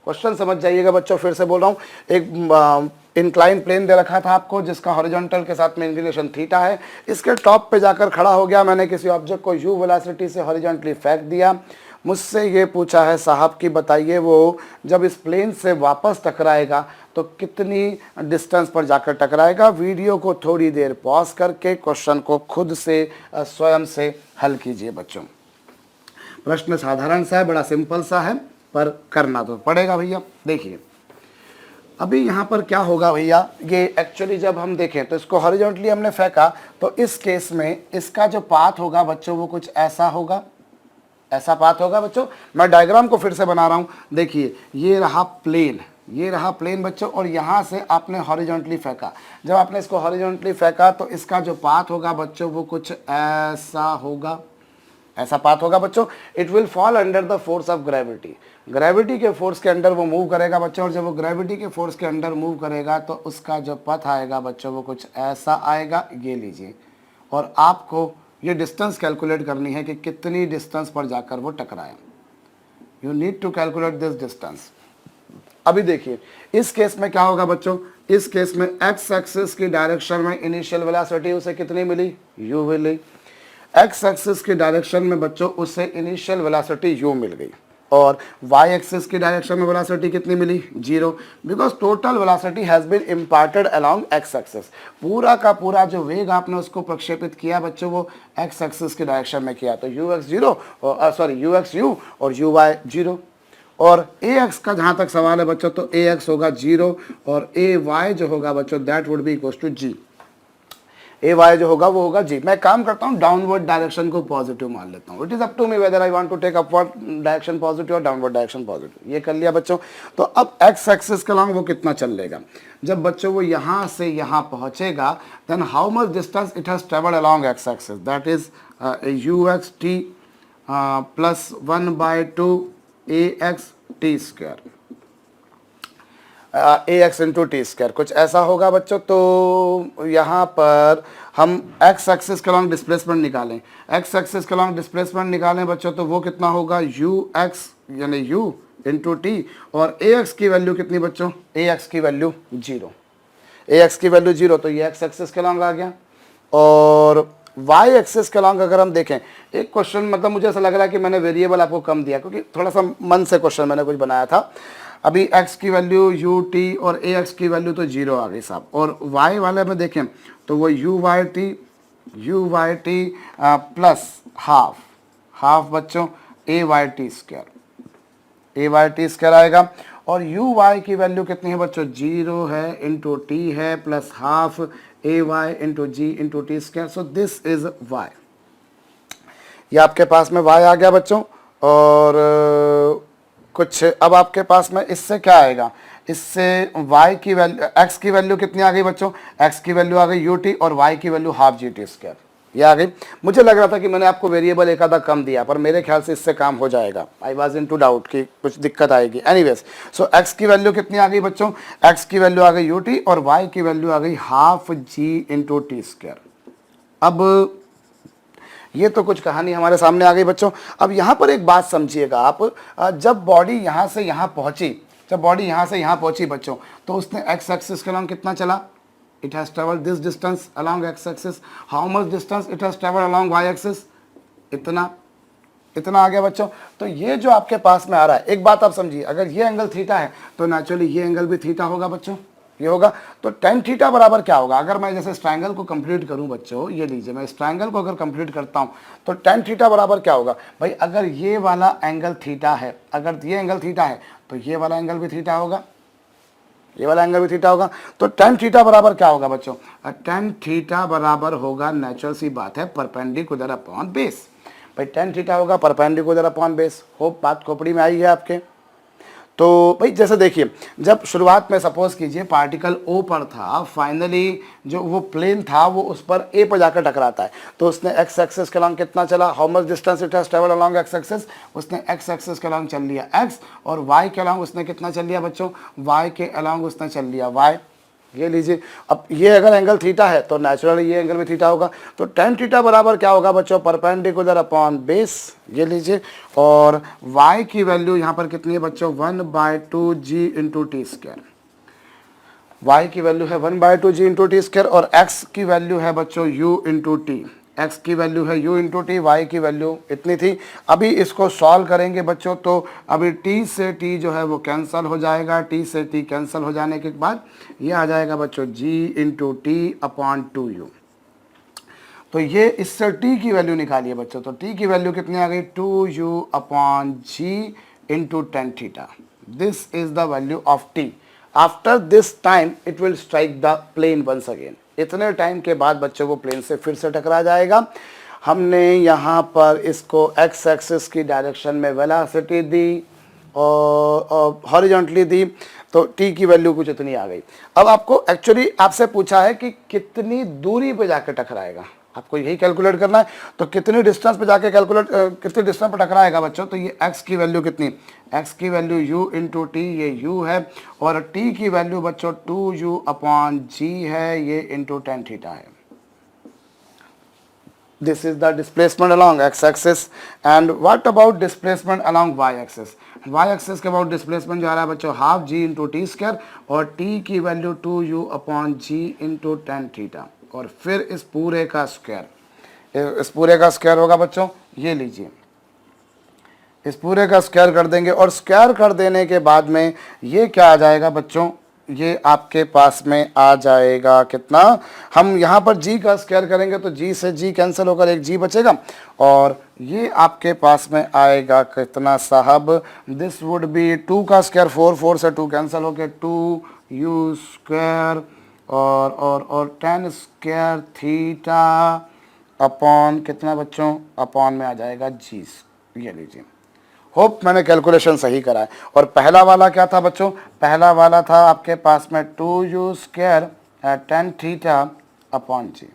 क्वेश्चन समझ जाइएगा बच्चों, फिर से बोल रहा हूँ। एक इंक्लाइन प्लेन दे रखा था आपको जिसका हॉरिजॉन्टल के साथ में इंक्लिनेशन थीटा है, इसके टॉप पे जाकर खड़ा हो गया, मैंने किसी ऑब्जेक्ट को u वेलोसिटी से हॉरिजॉन्टली फेंक दिया। मुझसे ये पूछा है साहब कि बताइए वो जब इस प्लेन से वापस टकराएगा तो कितनी डिस्टेंस पर जाकर टकराएगा। वीडियो को थोड़ी देर पॉज करके क्वेश्चन को खुद से स्वयं से हल कीजिए बच्चों। प्रश्न साधारण सा है, बड़ा सिंपल सा है, पर करना तो पड़ेगा भैया। देखिए अभी यहाँ पर क्या होगा भैया, ये एक्चुअली जब हम देखें तो इसको हॉरिजॉन्टली हमने फेंका, तो इस केस में इसका जो पाथ होगा बच्चों वो कुछ ऐसा होगा, ऐसा पाथ होगा बच्चों। मैं डायग्राम को फिर से बना रहा हूँ। देखिए ये रहा प्लेन बच्चों, और यहाँ से आपने हॉरिजॉन्टली फेंका। जब आपने इसको हॉरिजॉन्टली फेंका तो इसका जो पाथ होगा बच्चों वो कुछ ऐसा होगा, ऐसा पाथ होगा बच्चों। It will fall under the force of gravity, gravity के फोर्स के अंडर वो मूव करेगा बच्चों, और जब वो ग्रेविटी के फोर्स के अंडर मूव करेगा तो उसका जो पथ आएगा बच्चों वो कुछ ऐसा आएगा, ये लीजिए। और आपको ये डिस्टेंस कैलकुलेट करनी है कि कितनी डिस्टेंस पर जाकर वो टकराए। You need to calculate this distance. अभी देखिए इस केस में क्या होगा बच्चों, इस केस में एक्स एक्सिस की डायरेक्शन में इनिशियल वेलोसिटी उसे कितनी मिली, u मिली। एक्स एक्सिस की डायरेक्शन में बच्चों उसे इनिशियल वेलोसिटी u मिल गई, और y एक्सिस की डायरेक्शन में वेलोसिटी कितनी मिली, 0, because total velocity has been imparted along x axis. पूरा का पूरा जो वेग आपने उसको प्रक्षेपित किया बच्चों वो एक्स एक्सिस की डायरेक्शन में किया, तो u x 0 sorry you x you और यू वाई 0। और ए एक्स का जहाँ तक सवाल है बच्चों तो ए एक्स होगा 0 और ए वाई जो होगा बच्चों that would be equal to g. A y जो होगा वो होगा जी। मैं काम करता हूँ डाउनवर्ड डायरेक्शन को पॉजिटिव मान लेता हूँ। It is up to me whether I want to take upward direction positive और डाउनवर्ड डायरेक्शन पॉजिटिव। ये कर लिया बच्चों। तो अब एक्स एक्सिस के अलॉन्ग वो कितना चल लेगा, जब बच्चों वो यहाँ से यहाँ पहुँचेगा then how much distance it has travelled along x axis, that is u x t plus 1/2 a x t square, a x into t square, कुछ ऐसा होगा बच्चों। तो यहाँ पर हम एक्स एक्सिस के अलॉन्ग डिस्प्लेसमेंट निकालें, एक्स एक्सिस के अलॉन्ग डिस्प्लेसमेंट निकालें बच्चों, तो वो कितना होगा यू एक्स यानी यू इंटू टी, और ए एक्स की वैल्यू कितनी बच्चों, ए एक्स की वैल्यू 0, ए एक्स की वैल्यू 0, तो ये एक्स एक्सिस के अलॉन्ग आ गया। और वाई एक्सिस के अलॉन्ग अगर हम देखें, एक क्वेश्चन मतलब मुझे ऐसा लग रहा है कि मैंने वेरिएबल आपको कम दिया क्योंकि थोड़ा सा मन से क्वेश्चन मैंने कुछ बनाया था। अभी x की वैल्यू यू टी और ए एक्स की वैल्यू तो 0 आ गई साहब, और y वाले में देखें तो वो u y t plus half बच्चों ए वाई टी स्क्वायर आएगा, और यू वाई की वैल्यू कितनी है बच्चों 0 है इंटू टी है plus half a y into g into t square, so this is y। ये आपके पास में y आ गया बच्चों। और कुछ अब आपके पास में इससे क्या आएगा, इससे y की वैल्यू x की वैल्यू कितनी आ गई बच्चों, x की वैल्यू आ गई ut और y की value half G T square, ये आ गई। मुझे लग रहा था कि मैंने आपको वेरिएबल एक आधा कम दिया, पर मेरे ख्याल से इससे काम हो जाएगा। आई वाज इनटू डाउट कि कुछ दिक्कत आएगी। एनीवेज सो x की वैल्यू कितनी आ गई बच्चों, x की वैल्यू आ गई ut और y की वैल्यू आ गई हाफ जी इंटू टी स्क्वायर। अब ये तो कुछ कहानी हमारे सामने आ गई बच्चों। अब यहाँ पर एक बात समझिएगा आप, जब बॉडी यहाँ से यहाँ पहुँची बच्चों, तो उसने एक्स एक्सिस के अलॉन्ग कितना चला, it has travelled this distance along x axis. How much distance it has travelled along y axis, इतना आ गया बच्चों। तो ये जो आपके पास में आ रहा है, एक बात आप समझिए, अगर ये एंगल थीटा है तो नेचुरली ये एंगल भी थीटा होगा बच्चों, ये होगा। तो tan थीटा बराबर क्या होगा, अगर मैं जैसे इस ट्रायंगल को कंप्लीट करूं बच्चों, ये लीजिए मैं इस ट्रायंगल को अगर कंप्लीट करता हूं तो tan थीटा बराबर क्या होगा भाई, अगर ये वाला एंगल थीटा है, अगर ये एंगल थीटा है तो ये वाला एंगल भी थीटा होगा, ये वाला एंगल भी थीटा होगा। तो tan थीटा बराबर क्या होगा बच्चों, tan थीटा बराबर होगा, नेचुरल सी बात है, परपेंडिकुलर अपॉन बेस। भाई tan थीटा होगा परपेंडिकुलर अपॉन बेस। होप बात खोपड़ी में आई है आपके। तो भाई जैसे देखिए, जब शुरुआत में सपोज कीजिए पार्टिकल O पर था, फाइनली जो वो प्लेन था वो उस पर A पर जाकर टकराता है, तो उसने एक्स एक्सिस के अलॉन्ग कितना चला, how much distance it has travelled along x axis, उसने एक्स एक्सिस के अलॉन्ग चल लिया x, और y के अलॉन्ग उसने कितना चल लिया बच्चों, y के अलॉन्ग उसने चल लिया y। ये लीजिए, अब ये अगर एंगल थीटा है तो नेचुरली ये एंगल भी थीटा होगा। तो tan थीटा बराबर क्या होगा बच्चों, परपेंडिकुलर अपॉन बेस, ये लीजिए। और y की वैल्यू यहाँ पर कितनी है बच्चों, 1/2 जी इंटू टी स्क्वायर। y की वैल्यू है 1/2 जी इंटू टी स्क्वायर, और x की वैल्यू है बच्चों u इंटू टी, x की वैल्यू है u इंटू टी, y की वैल्यू इतनी थी। अभी इसको सॉल्व करेंगे बच्चों, तो अभी t से t जो है वो कैंसिल हो जाएगा, t से t कैंसिल हो जाने के बाद ये आ जाएगा बच्चों g into T upon 2u। तो ये इससे t की वैल्यू निकालिए बच्चों, तो t की वैल्यू कितनी आ गई, 2u upon g into tan theta. This is the value of t। After this time it will strike the plane once again. इतने टाइम के बाद बच्चों को प्लेन से फिर से टकरा जाएगा। हमने यहाँ पर इसको एक्स एक्सिस की डायरेक्शन में वेलोसिटी दी और हॉरिजॉन्टली दी, तो t की वैल्यू कुछ इतनी आ गई। अब आपको एक्चुअली आपसे पूछा है कि कितनी दूरी पे जाकर टकराएगा, आपको यही कैलकुलेट करना है। तो कितनी डिस्टेंस पे जाके कितनी डिस्टेंस पे टकराएगा बच्चों, तो ये x की वैल्यू कितनी, x की वैल्यू u इंटू टी, ये u है, और t की वैल्यू बच्चों 2u अपॉन g है, ये इंटू tan थीटा है। This is the displacement along x axis. And what about displacement along y axis? y axis के अबाउट डिस्प्लेसमेंट जो आ रहा है बच्चों half g into t square और t की value 2u upon g into tan theta और फिर इस पूरे का स्क्वायर होगा बच्चों। ये लीजिए, इस पूरे का स्क्वायर कर देंगे और स्क्वायर कर देने के बाद में ये क्या आ जाएगा बच्चों, ये आपके पास में आ जाएगा कितना, हम यहाँ पर g का स्क्वायर करेंगे तो g से g कैंसिल होकर एक g बचेगा और ये आपके पास में आएगा कितना साहब, दिस वुड बी 2 का स्क्वायर 4 से 2 कैंसिल होकर 2u स्क्वायर और 10 स्क्वायर थीटा अपॉन कितना बच्चों, अपॉन में आ जाएगा g। ये लीजिए, होप मैंने कैलकुलेशन सही करा है। और पहला वाला क्या था बच्चों, पहला वाला था आपके पास में 2u square tan theta upon g.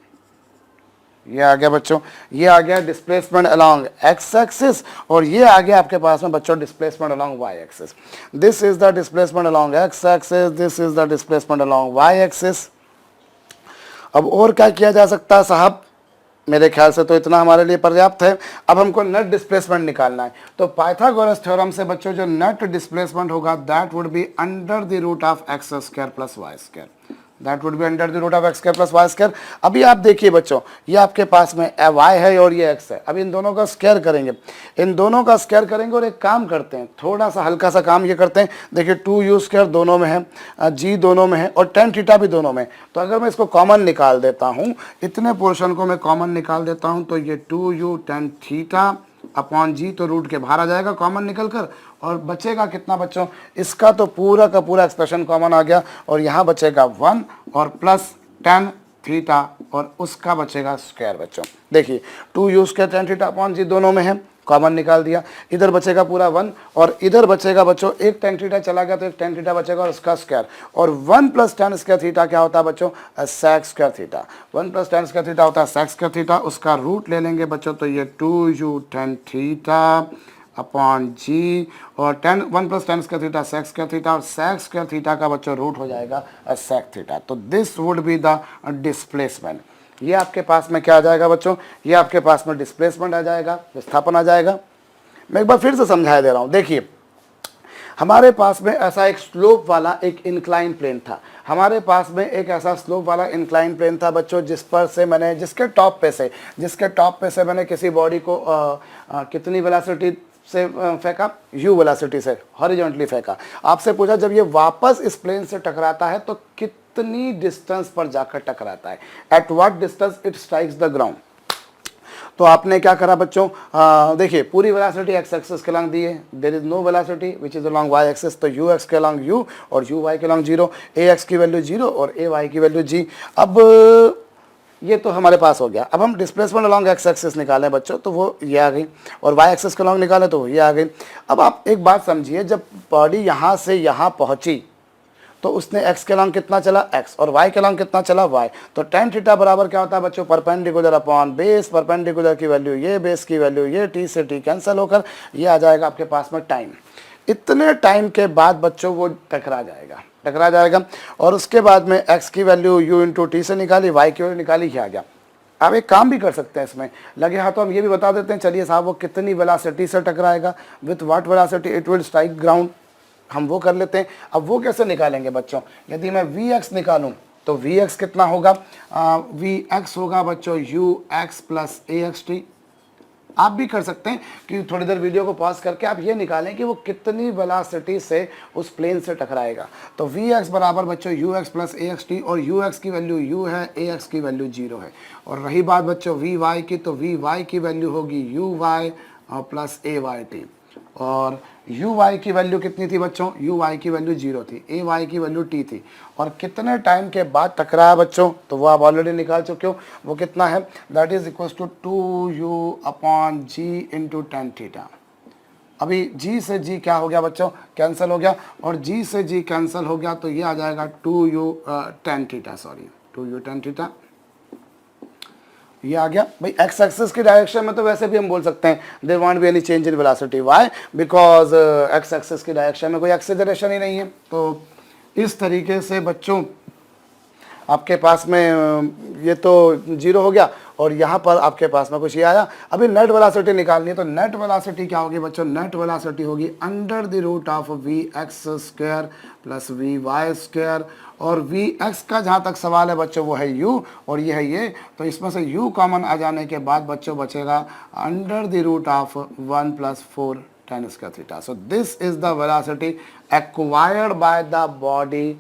ये आ गया बच्चों, ये आ गया डिस्प्लेसमेंट अलोंग एक्स एक्सिस और ये आ गया आपके पास में बच्चों displacement along y axis. This is the displacement along x axis, this is the displacement along y axis. अब और क्या किया जा सकता है साहब, मेरे ख्याल से तो इतना हमारे लिए पर्याप्त है। अब हमको नेट डिस्प्लेसमेंट निकालना है तो पाइथागोरस थ्योरम से बच्चों जो नेट डिस्प्लेसमेंट होगा that would be under the root of x square plus y square, that would be under the root of x square plus y square. अभी आप देखिए बच्चों, ये आपके पास में y है और ये x है। अब इन दोनों का स्क्वायर करेंगे, इन दोनों का स्क्वायर करेंगे और एक काम करते हैं, थोड़ा सा हल्का सा काम ये करते हैं। देखिए 2u स्क्वायर दोनों में है, g दोनों में है और टेन थीटा भी दोनों में। तो अगर मैं इसको कॉमन निकाल देता हूँ, इतने पोर्शन को मैं कॉमन निकाल देता हूँ तो ये 2u टेन थीटा अपॉन जी तो रूट के बाहर आ जाएगा कॉमन निकल कर और बचेगा कितना बच्चों, इसका तो पूरा का पूरा एक्सप्रेशन कॉमन आ गया और यहाँ बचेगा 1 और प्लस टेन थीटा और उसका बचेगा स्क्वायर बच्चों। देखिए 2u square tan theta upon g दोनों में है, कॉमन निकाल दिया, इधर बचेगा पूरा 1 और इधर बचेगा बच्चों एक टेन थीटा चला गया तो एक टेन थीटा बचेगा और उसका स्क्वायर और 1 प्लस टेन स्क्वायर थीटा क्या होता है बच्चों, sec square theta. 1 plus tan square theta होता है सेक स्क्वायर थीटा, उसका रूट ले लेंगे बच्चों तो ये 2u ten theta upon g और 1 plus tan square theta sec square theta और सेक स्क्वायर थीटा का बच्चों रूट हो जाएगा सेक थीटा। तो this would be the displacement. ये आपके पास में क्या आ जाएगा बच्चों, ये आपके पास में डिस्प्लेसमेंट आ जाएगा, विस्थापन आ जाएगा। मैं एक बार फिर से समझा दे रहा हूँ। देखिए हमारे पास में ऐसा एक स्लोप वाला एक इंक्लाइन प्लेन था, हमारे पास में एक ऐसा स्लोप वाला इंक्लाइन प्लेन था बच्चों जिस पर से मैंने जिसके टॉप पे से मैंने किसी बॉडी को कितनी वेलोसिटी से फेंका, u वेलोसिटी से हॉरिजॉन्टली फेंका। आपसे पूछा जब ये वापस इस प्लेन से टकराता है तो कितनी डिस्टेंस पर जाकर टकराता है, at what distance it strikes the ground. तो आपने क्या करा बच्चों, देखिए पूरी वेलोसिटी एक्स एक्सिस के अलॉन्ग दी है, there is no velocity which is along y axis, तो यू एक्स के अलॉन्ग यू और यू वाई के अलॉन्ग जीरो, ए एक्स की वैल्यू जीरो और ए वाई की वैल्यू जी। अब ये तो हमारे पास हो गया। अब हम डिस्प्लेसमेंट अलॉन्ग एक्स एक्सिस निकालें बच्चों तो वो ये आ गई और वाई एक्सिस के अलॉन्ग निकालें तो ये आ गई। अब आप एक बात समझिए, जब बॉडी यहाँ से यहाँ पहुँची तो उसने x के अलॉन्ग कितना चला x और y के अलॉन्ग कितना चला y, तो tan थीटा बराबर क्या होता है बच्चों, परपेंडिकुलर अपॉन बेस, परपेंडिकुलर की वैल्यू ये, बेस की वैल्यू ये, t से t कैंसिल होकर ये आ जाएगा आपके पास में टाइम। इतने टाइम के बाद बच्चों वो टकरा जाएगा और उसके बाद में x की वैल्यू u इंटू टी से निकाली, y की वैल्यू निकाली, ये आ गया। आप एक काम भी कर सकते हैं इसमें, लगे हाथ तो हम ये भी बता देते हैं, चलिए साहब वो कितनी वेलोसिटी से टकराएगा, with what velocity it will strike ground, हम वो कर लेते हैं। अब वो कैसे निकालेंगे बच्चों, यदि मैं Vx निकालूं तो Vx कितना होगा, Vx होगा बच्चों ux प्लस axt। आप भी कर सकते हैं कि थोड़ी देर वीडियो को पॉज करके आप ये निकालें कि वो कितनी वेलोसिटी से उस प्लेन से टकराएगा। तो Vx बराबर बच्चों ux प्लस axt और ux की वैल्यू u है, ax की वैल्यू 0 है। और रही बात बच्चों Vy की, तो Vy की वैल्यू होगी uy प्लस ayt और uy की वैल्यू कितनी थी बच्चों, uy की वैल्यू 0 थी, ay की वैल्यू t थी और कितने टाइम के बाद टकराया बच्चों, तो वो आप ऑलरेडी निकाल चुके हो, वो कितना है, that is equal to 2u upon g into tan theta. अभी g से g क्या हो गया बच्चों, कैंसिल हो गया और g से g कैंसिल हो गया तो ये आ जाएगा 2u tan theta, sorry 2u tan theta, ये आ गया भाई। एक्स एक्सिस की डायरेक्शन में तो वैसे भी हम बोल सकते हैं there won't be any change in velocity, why, because x axis की डायरेक्शन में कोई एक्सेलरेशन ही नहीं है। तो इस तरीके से बच्चों आपके पास में ये तो 0 हो गया और यहाँ पर आपके पास में कुछ ये आया। अभी नेट वेलोसिटी निकालनी है, तो नेट वेलोसिटी क्या होगी बच्चों, नेट वेलोसिटी होगी under the root of v x square plus v y square, और वी एक्स का जहाँ तक सवाल है बच्चों वो है u और ये है ये, तो इसमें से u कॉमन आ जाने के बाद बच्चों बचेगा under the root of 1 + 4 tan square theta. So this is the velocity acquired by the body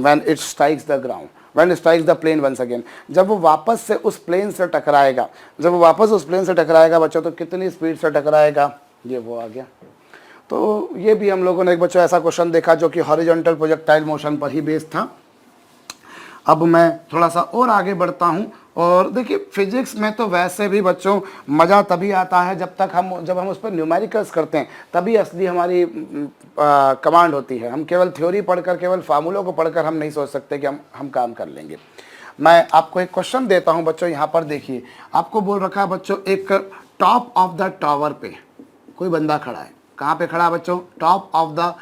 when it strikes the ground, when it strikes the plane once again. जब वो वापस से उस प्लेन से टकराएगा, जब वो वापस उस प्लेन से टकराएगा बच्चों, तो कितनी स्पीड से टकराएगा, ये वो आ गया। तो ये भी हम लोगों ने एक बच्चों ऐसा क्वेश्चन देखा जो कि हॉरिजॉन्टल प्रोजेक्टाइल मोशन पर ही बेस्ड था। अब मैं थोड़ा सा और आगे बढ़ता हूँ, और देखिए फिजिक्स में तो वैसे भी बच्चों मज़ा तभी आता है जब हम उस पर न्यूमेरिकल्स करते हैं, तभी असली हमारी कमांड होती है। हम केवल थ्योरी पढ़कर, केवल फार्मूलों को पढ़कर हम नहीं सोच सकते कि हम काम कर लेंगे। मैं आपको एक क्वेश्चन देता हूं बच्चों, यहाँ पर देखिए आपको बोल रखा है बच्चों, एक टॉप ऑफ द टावर पे कोई बंदा खड़ा है। कहाँ पे खड़ा है बच्चों, टॉप ऑफ द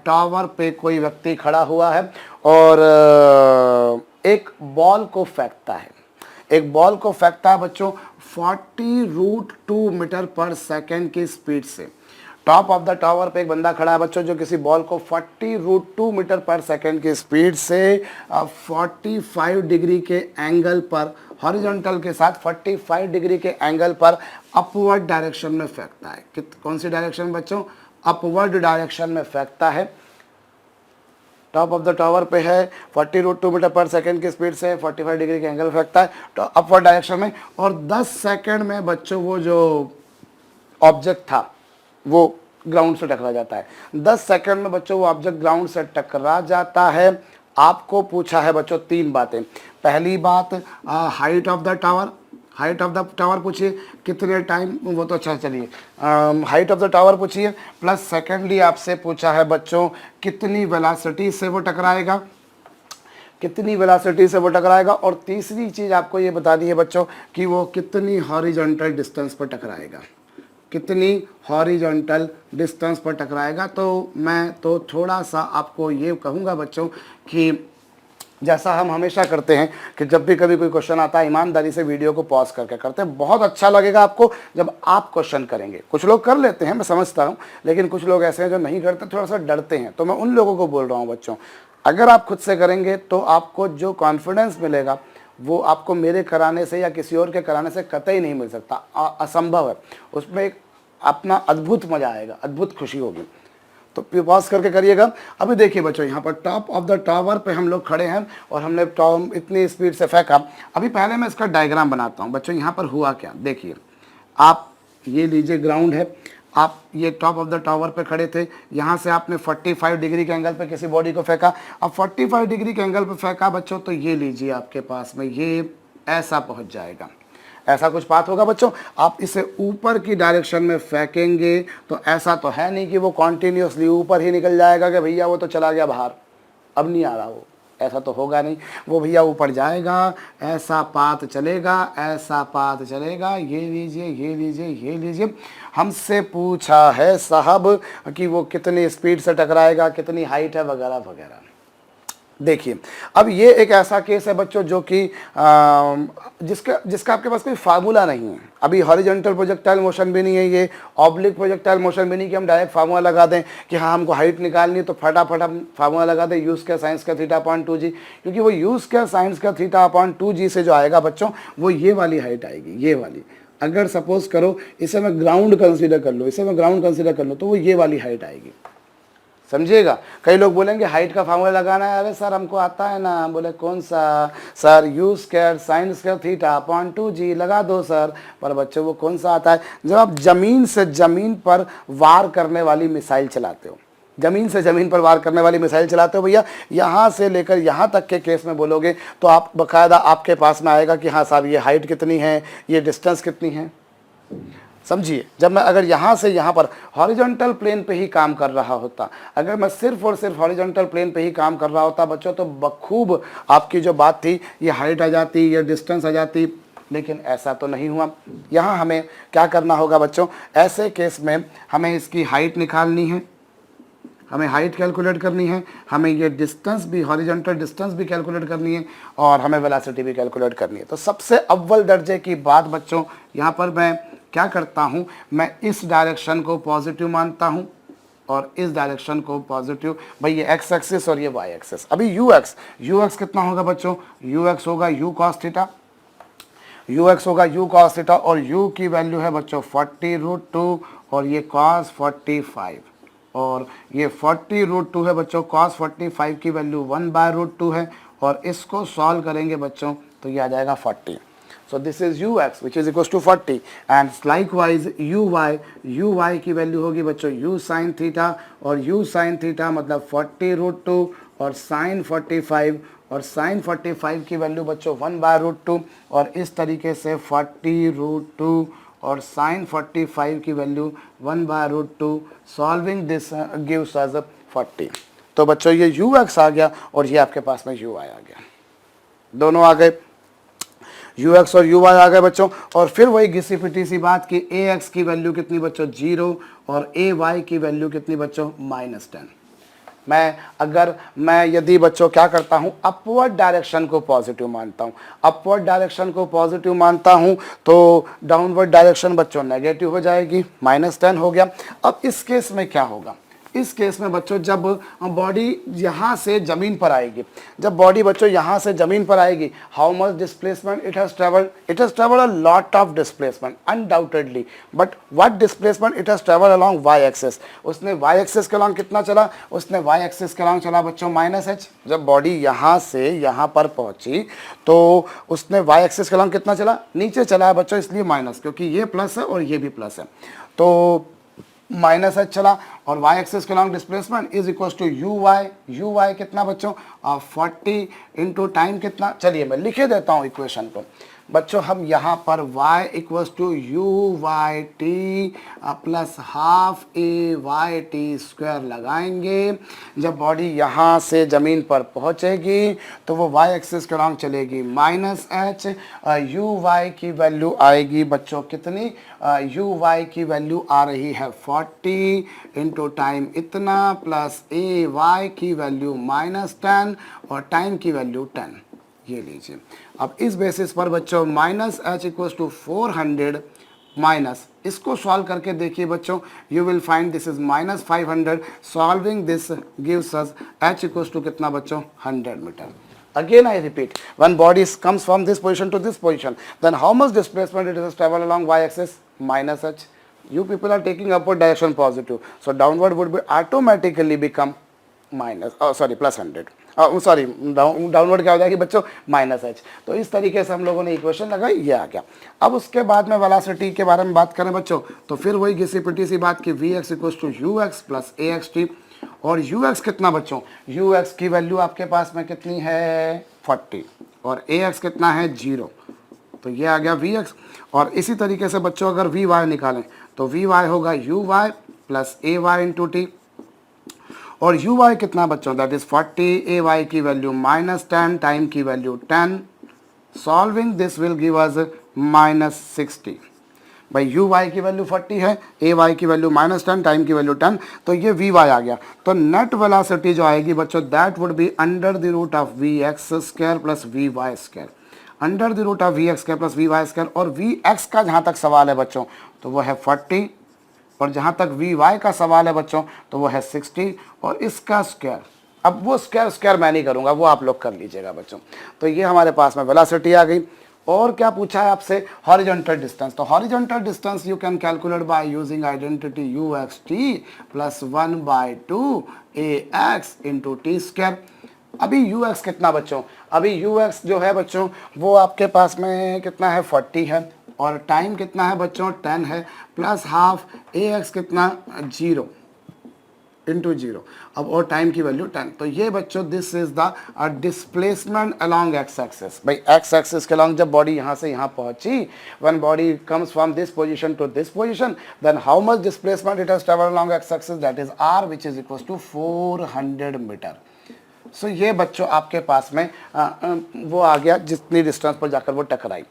टावर पे कोई व्यक्ति खड़ा हुआ है और एक बॉल को फेंकता है, एक बॉल को फेंकता है बच्चों 40√2 मीटर पर सेकेंड की स्पीड से। टॉप ऑफ द टावर पे एक बंदा खड़ा है बच्चों जो किसी बॉल को 40√2 मीटर पर सेकेंड की स्पीड से 45 डिग्री के एंगल पर, हॉरिजॉन्टल के साथ 45 डिग्री के एंगल पर अपवर्ड डायरेक्शन में फेंकता है। कौन सी डायरेक्शन बच्चों, अपवर्ड डायरेक्शन में फेंकता है। टॉप ऑफ द टावर पे है, 40√2 मीटर पर सेकेंड की स्पीड से 45 डिग्री के एंगल फेंकता है तो अपवर्ड डायरेक्शन में, और 10 सेकेंड में बच्चों वो जो ऑब्जेक्ट था वो ग्राउंड से टकरा जाता है। 10 सेकेंड में बच्चों वो ऑब्जेक्ट ग्राउंड से टकरा जाता है। आपको पूछा है बच्चों 3 बातें। पहली बात height of the tower, height of the tower पूछिए कितने टाइम, वो तो अच्छा चलिए हाइट ऑफ द टावर पूछिए, प्लस सेकेंडली आपसे पूछा है बच्चों कितनी वेलोसिटी से वो टकराएगा, कितनी वेलोसिटी से वो टकराएगा, और तीसरी चीज़ आपको ये बता दी है बच्चों कि वो कितनी हॉरिजॉन्टल डिस्टेंस पर टकराएगा, कितनी हॉरिजॉन्टल डिस्टेंस पर टकराएगा। तो मैं तो थोड़ा सा आपको ये कहूँगा बच्चों कि जैसा हम हमेशा करते हैं कि जब भी कभी कोई क्वेश्चन आता है ईमानदारी से वीडियो को पॉज करके करते हैं। बहुत अच्छा लगेगा आपको जब आप क्वेश्चन करेंगे। कुछ लोग कर लेते हैं, मैं समझता हूँ, लेकिन कुछ लोग ऐसे हैं जो नहीं करते, थोड़ा सा डरते हैं। तो मैं उन लोगों को बोल रहा हूँ बच्चों, अगर आप खुद से करेंगे तो आपको जो कॉन्फिडेंस मिलेगा वो आपको मेरे कराने से या किसी और के कराने से कतई नहीं मिल सकता, असंभव है। उसमें एक अपना अद्भुत मज़ा आएगा, अद्भुत खुशी होगी। तो पॉज करके करिएगा। अभी देखिए बच्चों, यहाँ पर टॉप ऑफ द टावर पे हम लोग खड़े हैं और हमने इतनी स्पीड से फेंका। अभी पहले मैं इसका डायग्राम बनाता हूँ बच्चों। यहाँ पर हुआ क्या, देखिए आप ये लीजिए, ग्राउंड है, आप ये टॉप ऑफ द टावर पे खड़े थे, यहाँ से आपने 45 डिग्री के एंगल पे किसी बॉडी को फेंका। अब 45 डिग्री के एंगल पे फेंका बच्चों, तो ये लीजिए आपके पास में ये ऐसा पहुँच जाएगा, ऐसा कुछ पाथ होगा बच्चों। आप इसे ऊपर की डायरेक्शन में फेंकेंगे तो ऐसा तो है नहीं कि वो कॉन्टिन्यूसली ऊपर ही निकल जाएगा कि भैया वो तो चला गया बाहर, अब नहीं आ रहा वो, ऐसा तो होगा नहीं। वो भैया ऊपर जाएगा, ऐसा पाथ चलेगा, ऐसा पाथ चलेगा। ये लीजिए, ये लीजिए, ये लीजिए। हमसे पूछा है साहब कि वो कितनी स्पीड से टकराएगा, कितनी हाइट है, वगैरह वगैरह। देखिए अब ये एक ऐसा केस है बच्चों जो कि जिसका आपके पास कोई फार्मूला नहीं है। अभी हॉरिजॉन्टल प्रोजेक्टाइल मोशन भी नहीं है, ये ऑब्लिक प्रोजेक्टाइल मोशन भी नहीं कि हम डायरेक्ट फार्मूला लगा दें कि हाँ हमको हाइट निकालनी है तो फटाफट हम फार्मूला लगा दें यूज़ का साइंस का θ/2g, क्योंकि वो यूज़ का साइंस का θ/2g से जो आएगा बच्चों वो ये वाली हाइट आएगी, ये वाली। अगर सपोज करो इसे मैं ग्राउंड कंसिडर कर लो, इसे मैं ग्राउंड कंसिडर कर लो, तो वो ये वाली हाइट आएगी, समझिएगा। कई लोग बोलेंगे हाइट का फार्मूला लगाना है, अरे सर हमको आता है ना। बोले कौन सा sir, you square sine square θ/2g लगा दो सर। पर बच्चों वो कौन सा आता है, जब आप ज़मीन से ज़मीन पर वार करने वाली मिसाइल चलाते हो, ज़मीन से ज़मीन पर वार करने वाली मिसाइल चलाते हो भैया, यहाँ से लेकर यहाँ तक के केस में बोलोगे तो आप बाकायदा आपके पास में आएगा कि हाँ साहब ये हाइट कितनी है, ये डिस्टेंस कितनी है, समझिए। जब मैं अगर यहाँ से यहाँ पर हॉरिजॉन्टल प्लेन पे ही काम कर रहा होता, अगर मैं सिर्फ और सिर्फ हॉरिजॉन्टल प्लेन पे ही काम कर रहा होता बच्चों, तो बखूब आपकी जो बात थी ये हाइट आ जाती, ये डिस्टेंस आ जाती, लेकिन ऐसा तो नहीं हुआ। यहाँ हमें क्या करना होगा बच्चों, ऐसे केस में हमें इसकी हाइट निकालनी है, हमें हाइट कैलकुलेट करनी है, हमें ये डिस्टेंस भी, हॉरिजॉन्टल डिस्टेंस भी कैलकुलेट करनी है और हमें वेलोसिटी भी कैलकुलेट करनी है। तो सबसे अव्वल दर्जे की बात बच्चों, यहाँ पर मैं क्या करता हूँ, मैं इस डायरेक्शन को पॉजिटिव मानता हूँ और इस डायरेक्शन को पॉजिटिव। भाई ये एक्स एक्सिस और ये वाई एक्सिस। अभी यू एक्स कितना होगा बच्चों, यू एक्स होगा you cos theta, you x होगा यू कॉस थीटा और यू की वैल्यू है बच्चों 40√2 और ये कॉस 45 और ये 40√2 है बच्चों, कॉस 45 की वैल्यू 1/√2 है और इसको सॉल्व करेंगे बच्चों तो ये आ जाएगा 40। So this is ux which is equals to 40 and likewise uy की वैल्यू होगी बच्चों u sin थीटा और u sin थीटा मतलब 40√2 और sin 45 और sin 45 की वैल्यू बच्चों 1/√2 और इस तरीके से 40√2 और sin 45 की वैल्यू 1/√2 सॉल्विंग दिस गिव्स अस 40। तो बच्चों ये ux आ गया और ये आपके पास में uy आ गया, दोनों आ गए, यू एक्स और यू वाई आ गए बच्चों। और फिर वही घिसी पिटी सी बात कि ए एक्स की वैल्यू कितनी बच्चों 0 और ए वाई की वैल्यू कितनी बच्चों -10। मैं यदि बच्चों क्या करता हूं, अपवर्ड डायरेक्शन को पॉजिटिव मानता हूं, अपवर्ड डायरेक्शन को पॉजिटिव मानता हूं तो डाउनवर्ड डायरेक्शन बच्चों नेगेटिव हो जाएगी, -10 हो गया। अब इस केस में क्या होगा, इस केस में बच्चों जब बॉडी यहाँ से ज़मीन पर आएगी, जब बॉडी बच्चों यहाँ से ज़मीन पर आएगी, how much displacement it has travelled a lot of displacement undoubtedly, but what displacement it has travelled along y axis. उसने वाई एक्सिस के अलोंग कितना चला, उसने वाई एक्सिस के अलोंग चला बच्चों -h। जब बॉडी यहाँ से यहाँ पर पहुँची तो उसने वाई एक्सिस के अलोंग कितना चला, नीचे चला है बच्चों, इसलिए माइनस, क्योंकि ये प्लस है और ये भी प्लस है तो -h चला और y एक्सिस के long displacement is equal to u y कितना बच्चों 40 इंटू टाइम कितना, चलिए मैं लिखे देता हूँ इक्वेशन को बच्चों। हम यहाँ पर y equals to u y t plus half a y t square लगाएंगे। जब बॉडी यहाँ से ज़मीन पर पहुँचेगी तो वो y एक्सिस के लॉन्ग चलेगी -h, यू वाई की वैल्यू आएगी बच्चों कितनी, यू वाई की वैल्यू आ रही है 40 इंटू टाइम इतना प्लस ए वाई की वैल्यू -10 और टाइम की वैल्यू 10, ये लीजिए। अब इस बेसिस पर बच्चों -h इक्वल्स टू 400 माइनस, इसको सॉल्व करके देखिए बच्चों, you will find this is -500, solving this gives us h equals to कितना बच्चों 100 metre. Again I repeat, when body comes from this position to this position, then how much displacement it has traveled along y-axis, -h. You people are taking upward direction positive, so downward would be automatically become +100। Downward क्या हो जाएगी बच्चों -h। तो इस तरीके से हम लोगों ने इक्वेशन लगाई, ये आ गया। अब उसके बाद में वेलोसिटी के बारे में बात करें बच्चों तो फिर वही घिसी पिटी सी बात कि v x equals to u x plus a x t और यू एक्स कितना बच्चों, यू एक्स की वैल्यू आपके पास में कितनी है 40 और ए एक्स कितना है 0, तो ये आ गया वी एक्स। और इसी तरीके से बच्चों अगर वी वाई निकालें तो वी वाई होगा u y plus a y into t और यू वाई कितना बच्चों दैट इज 40, ए वाई की वैल्यू -10, टाइम की value 10, solving this will give us -60। भाई यू वाई की वैल्यू 40 है, ए वाई की वैल्यू -10, टाइम की वैल्यू 10, तो ये वी वाई आ गया। तो नेट वेलोसिटी जो आएगी बच्चों that would be under the root of v x square plus v y square, under the root of v x square plus v y square. और v x का जहाँ तक सवाल है बच्चों तो वो है 40 और जहाँ तक वी वाई का सवाल है बच्चों तो वो है 60 और इसका स्क्वायर, अब वो स्क्वायर मैं नहीं करूँगा, वो आप लोग कर लीजिएगा बच्चों। तो ये हमारे पास में वेलोसिटी आ गई। और क्या पूछा है आपसे, हॉरिजॉन्टल डिस्टेंस। तो horizontal distance you can calculate by using identity you x t plus 1/2 a x into t square. अभी यू एक्स कितना बच्चों, अभी यू एक्स जो है बच्चों वो आपके पास में कितना है 40 है और टाइम कितना है बच्चों 10 है प्लस हाफ ए एक्स कितना 0 इंटू 0, अब और टाइम की वैल्यू 10। तो ये बच्चों this is the displacement along x axis. भाई एक्स एक्सिस के अलोंग जब बॉडी यहाँ से यहाँ पहुंची, when body comes from this position to this position, then how much displacement it has travelled along x axis that is R which is equal to 400 meter. So ये बच्चों आपके पास में वो आ गया जितनी डिस्टेंस पर जाकर वो टकराई।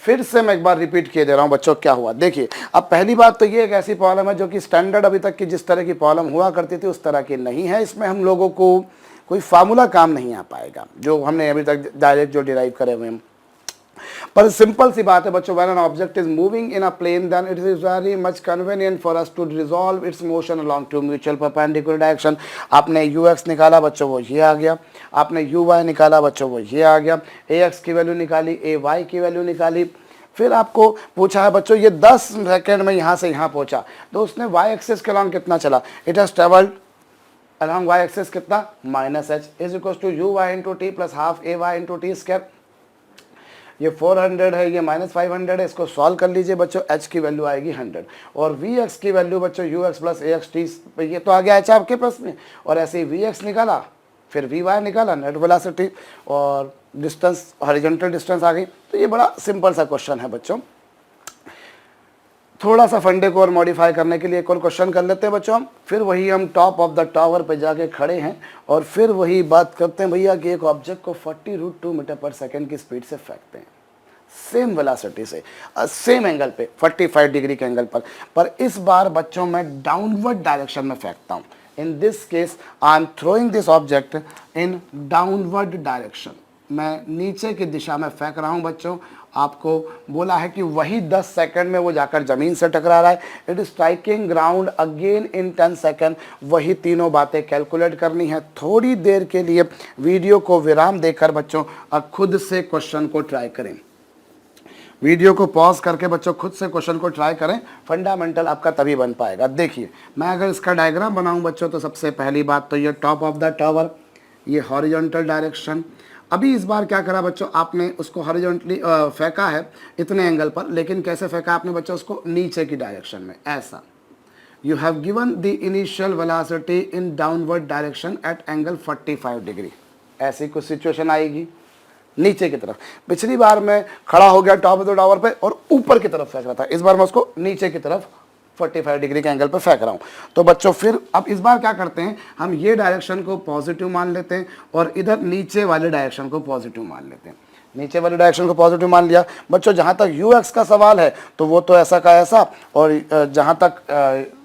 फिर से मैं एक बार रिपीट किए दे रहा हूं बच्चों क्या हुआ। देखिए अब पहली बात तो ये एक ऐसी प्रॉब्लम है जो कि स्टैंडर्ड अभी तक की जिस तरह की प्रॉब्लम हुआ करती थी उस तरह की नहीं है। इसमें हम लोगों को कोई फार्मूला काम नहीं आ पाएगा जो हमने अभी तक डायरेक्ट जो डिराइव करे हुए हैं। पर सिंपल सी बात है बच्चों, when an object is moving in a plane then it is very much convenient for us to resolve its motion along two mutual perpendicular direction. आपने ux निकाला बच्चों, वो ये आ गया। आपने uy निकाला बच्चों, वो ये आ गया। ax की वैल्यू निकाली, ay की वैल्यू निकाली। फिर आपको पूछा है बच्चों ये 10 सेकेंड में यहाँ से यहाँ पहुंचा, तो उसने y एक्सिस के अलॉन्ग कितना चला? It has travelled along y axis कितना? -h is equal to uy into t plus half ay into t square. ये 400 है, ये -500 है। इसको सॉल्व कर लीजिए बच्चों, h की वैल्यू आएगी 100 और vx की वैल्यू बच्चों ux प्लस ax टी, ये तो आ गया h आपके पास में। और ऐसे ही vx निकाला, फिर vy निकाला, नेट वेलोसिटी और डिस्टेंस, हॉरिजॉन्टल डिस्टेंस आ गई। तो ये बड़ा सिंपल सा क्वेश्चन है बच्चों। थोड़ा सा फंडे को और मॉडिफाई करने के लिए एक और क्वेश्चन कर लेते हैं बच्चों हम। फिर वही हम टॉप ऑफ द टावर पे जाके खड़े हैं और फिर वही बात करते हैं भैया कि एक ऑब्जेक्ट को 40√2 मीटर पर सेकंड की स्पीड से फेंकते हैं, सेम वेलोसिटी से, सेम एंगल पे, 45 डिग्री के एंगल पर इस बार बच्चों मैं डाउनवर्ड डायरेक्शन में फेंकता हूँ। In this case I am throwing this object in downward direction. मैं नीचे की दिशा में फेंक रहा हूं बच्चों। आपको बोला है कि वही 10 सेकंड में वो जाकर जमीन से टकरा रहा है। It is striking ground again in 10 second. वही तीनों बातें कैलकुलेट करनी है। थोड़ी देर के लिए वीडियो को विराम देकर बच्चों खुद से क्वेश्चन को ट्राई करें। वीडियो को पॉज करके बच्चों खुद से क्वेश्चन को ट्राई करें, फंडामेंटल आपका तभी बन पाएगा। देखिए मैं अगर इसका डायग्राम बनाऊं बच्चों तो सबसे पहली बात तो ये टॉप ऑफ द टावर, ये हॉरिजॉन्टल डायरेक्शन। अभी इस बार क्या करा बच्चों, आपने उसको हॉरिजॉन्टली फेंका है इतने एंगल पर, लेकिन कैसे फेंका आपने बच्चों उसको? नीचे की डायरेक्शन में, ऐसा। You have given the initial velocity in downward direction at angle 45 degree. ऐसी कुछ सिचुएशन आएगी नीचे की तरफ। पिछली बार मैं खड़ा हो गया टॉप ऑफ द टावर पे और ऊपर की तरफ फेंक रहा था, इस बार मैं उसको नीचे की तरफ 45 डिग्री के एंगल पर फेंक रहा हूं। तो बच्चों फिर अब इस बार क्या करते हैं, हम ये डायरेक्शन को पॉजिटिव मान लेते हैं और इधर नीचे वाले डायरेक्शन को पॉजिटिव मान लेते हैं। नीचे वाले डायरेक्शन को पॉजिटिव मान लिया बच्चों। जहां तक ux का सवाल है तो वो तो ऐसा का ऐसा, और जहां तक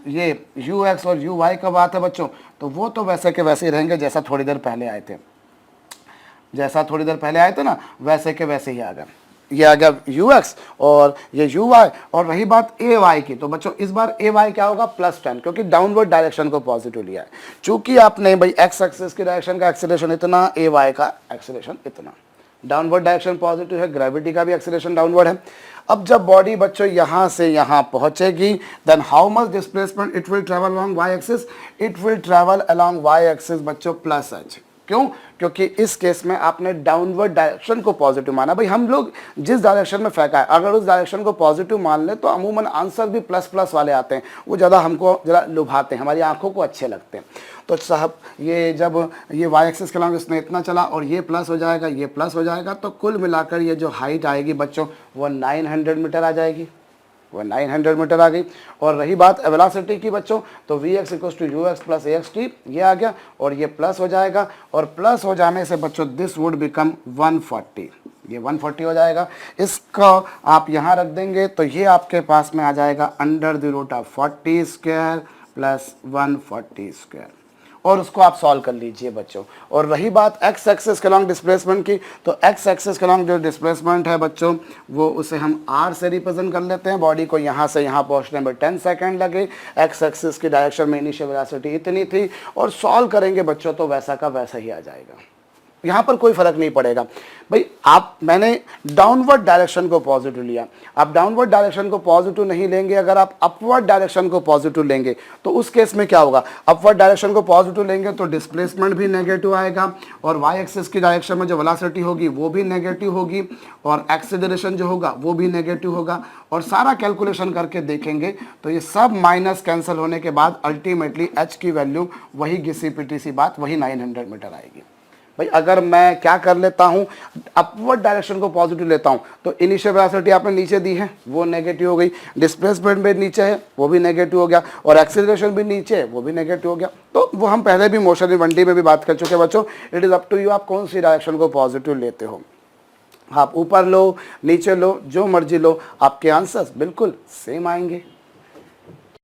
ये ux और uy का बात है बच्चों तो वो तो वैसे के वैसे ही रहेंगे जैसा थोड़ी देर पहले आए थे। जैसा थोड़ी देर पहले आए थे ना वैसे के वैसे ही आ गए। ये आ गया ux और ये uy। और रही बात ay की, तो बच्चों इस बार ay क्या होगा? +10, क्योंकि डाउनवर्ड डायरेक्शन को पॉजिटिव लिया है। चूंकि आपने भाई x एक्सिस की डायरेक्शन का एक्सीलरेशन इतना, ay का एक्सीलरेशन इतना, डाउनवर्ड डायरेक्शन पॉजिटिव है, ग्रेविटी का भी एक्सीलरेशन डाउनवर्ड है। अब जब बॉडी बच्चों यहां से यहां पहुंचेगी then how much displacement it will travel along y axis? It will travel along y axis बच्चों +h। क्यों? क्योंकि इस केस में आपने डाउनवर्ड डायरेक्शन को पॉजिटिव माना। भाई हम लोग जिस डायरेक्शन में फेंका है अगर उस डायरेक्शन को पॉजिटिव मान ले तो अमूमन आंसर भी प्लस वाले आते हैं, वो ज़्यादा हमको ज़रा लुभाते हैं, हमारी आंखों को अच्छे लगते हैं। तो साहब ये जब ये y एक्सिस के अलॉन्ग इसने इतना चला और ये प्लस हो जाएगा, ये प्लस हो जाएगा, तो कुल मिलाकर ये जो हाइट आएगी बच्चों वो 900 मीटर आ जाएगी। वो 900 मीटर आ गई। और रही बात वेलोसिटी की बच्चों तो vx equals to ux plus axt, ये आ गया और ये प्लस हो जाएगा। और प्लस हो जाने से बच्चों दिस वुड बिकम 140, ये 140 हो जाएगा। इसका आप यहाँ रख देंगे तो ये आपके पास में आ जाएगा √40² प्लस 140²। और उसको आप सॉल्व कर लीजिए बच्चों। और रही बात x एक्सिस के अलॉन्ग डिस्प्लेसमेंट की, तो x एक्सिस के अलॉन्ग जो डिस्प्लेसमेंट है बच्चों वो उसे हम r से रिप्रेजेंट कर लेते हैं। बॉडी को यहाँ से यहाँ पहुँचने में 10 सेकंड लगे। x एक्सिस की डायरेक्शन में इनिशियल वेलोसिटी इतनी थी और सॉल्व करेंगे बच्चों तो वैसा का वैसा ही आ जाएगा। यहाँ पर कोई फर्क नहीं पड़ेगा भाई। मैंने डाउनवर्ड डायरेक्शन को पॉजिटिव लिया, आप डाउनवर्ड डायरेक्शन को पॉजिटिव नहीं लेंगे, अगर आप अपवर्ड डायरेक्शन को पॉजिटिव लेंगे तो उस केस में क्या होगा? अपवर्ड डायरेक्शन को पॉजिटिव लेंगे तो डिस्प्लेसमेंट भी नेगेटिव आएगा और y एक्सिस की डायरेक्शन में जो वेलोसिटी होगी वो भी नेगेटिव होगी और एक्सेलरेशन जो होगा वो भी नेगेटिव होगा। और सारा कैलकुलेशन करके देखेंगे तो ये सब माइनस कैंसिल होने के बाद अल्टीमेटली h की वैल्यू वही घिसी पिटी सी बात, वही 900 मीटर आएगी। भाई अगर मैं क्या कर लेता हूं, अपवर्ड डायरेक्शन को पॉजिटिव लेता हूं तो इनिशियल वेलोसिटी आपने नीचे दी है वो नेगेटिव हो गई, डिस्प्लेसमेंट भी नीचे है वो भी नेगेटिव हो गया और एक्सीलरेशन भी नीचे है वो भी नेगेटिव हो गया। तो वो हम पहले भी मोशन इन 1D में भी बात कर चुके हैं बच्चों। It is up to you आप कौन सी डायरेक्शन को पॉजिटिव लेते हो। आप ऊपर लो नीचे लो जो मर्जी लो, आपके आंसर्स बिल्कुल सेम आएंगे।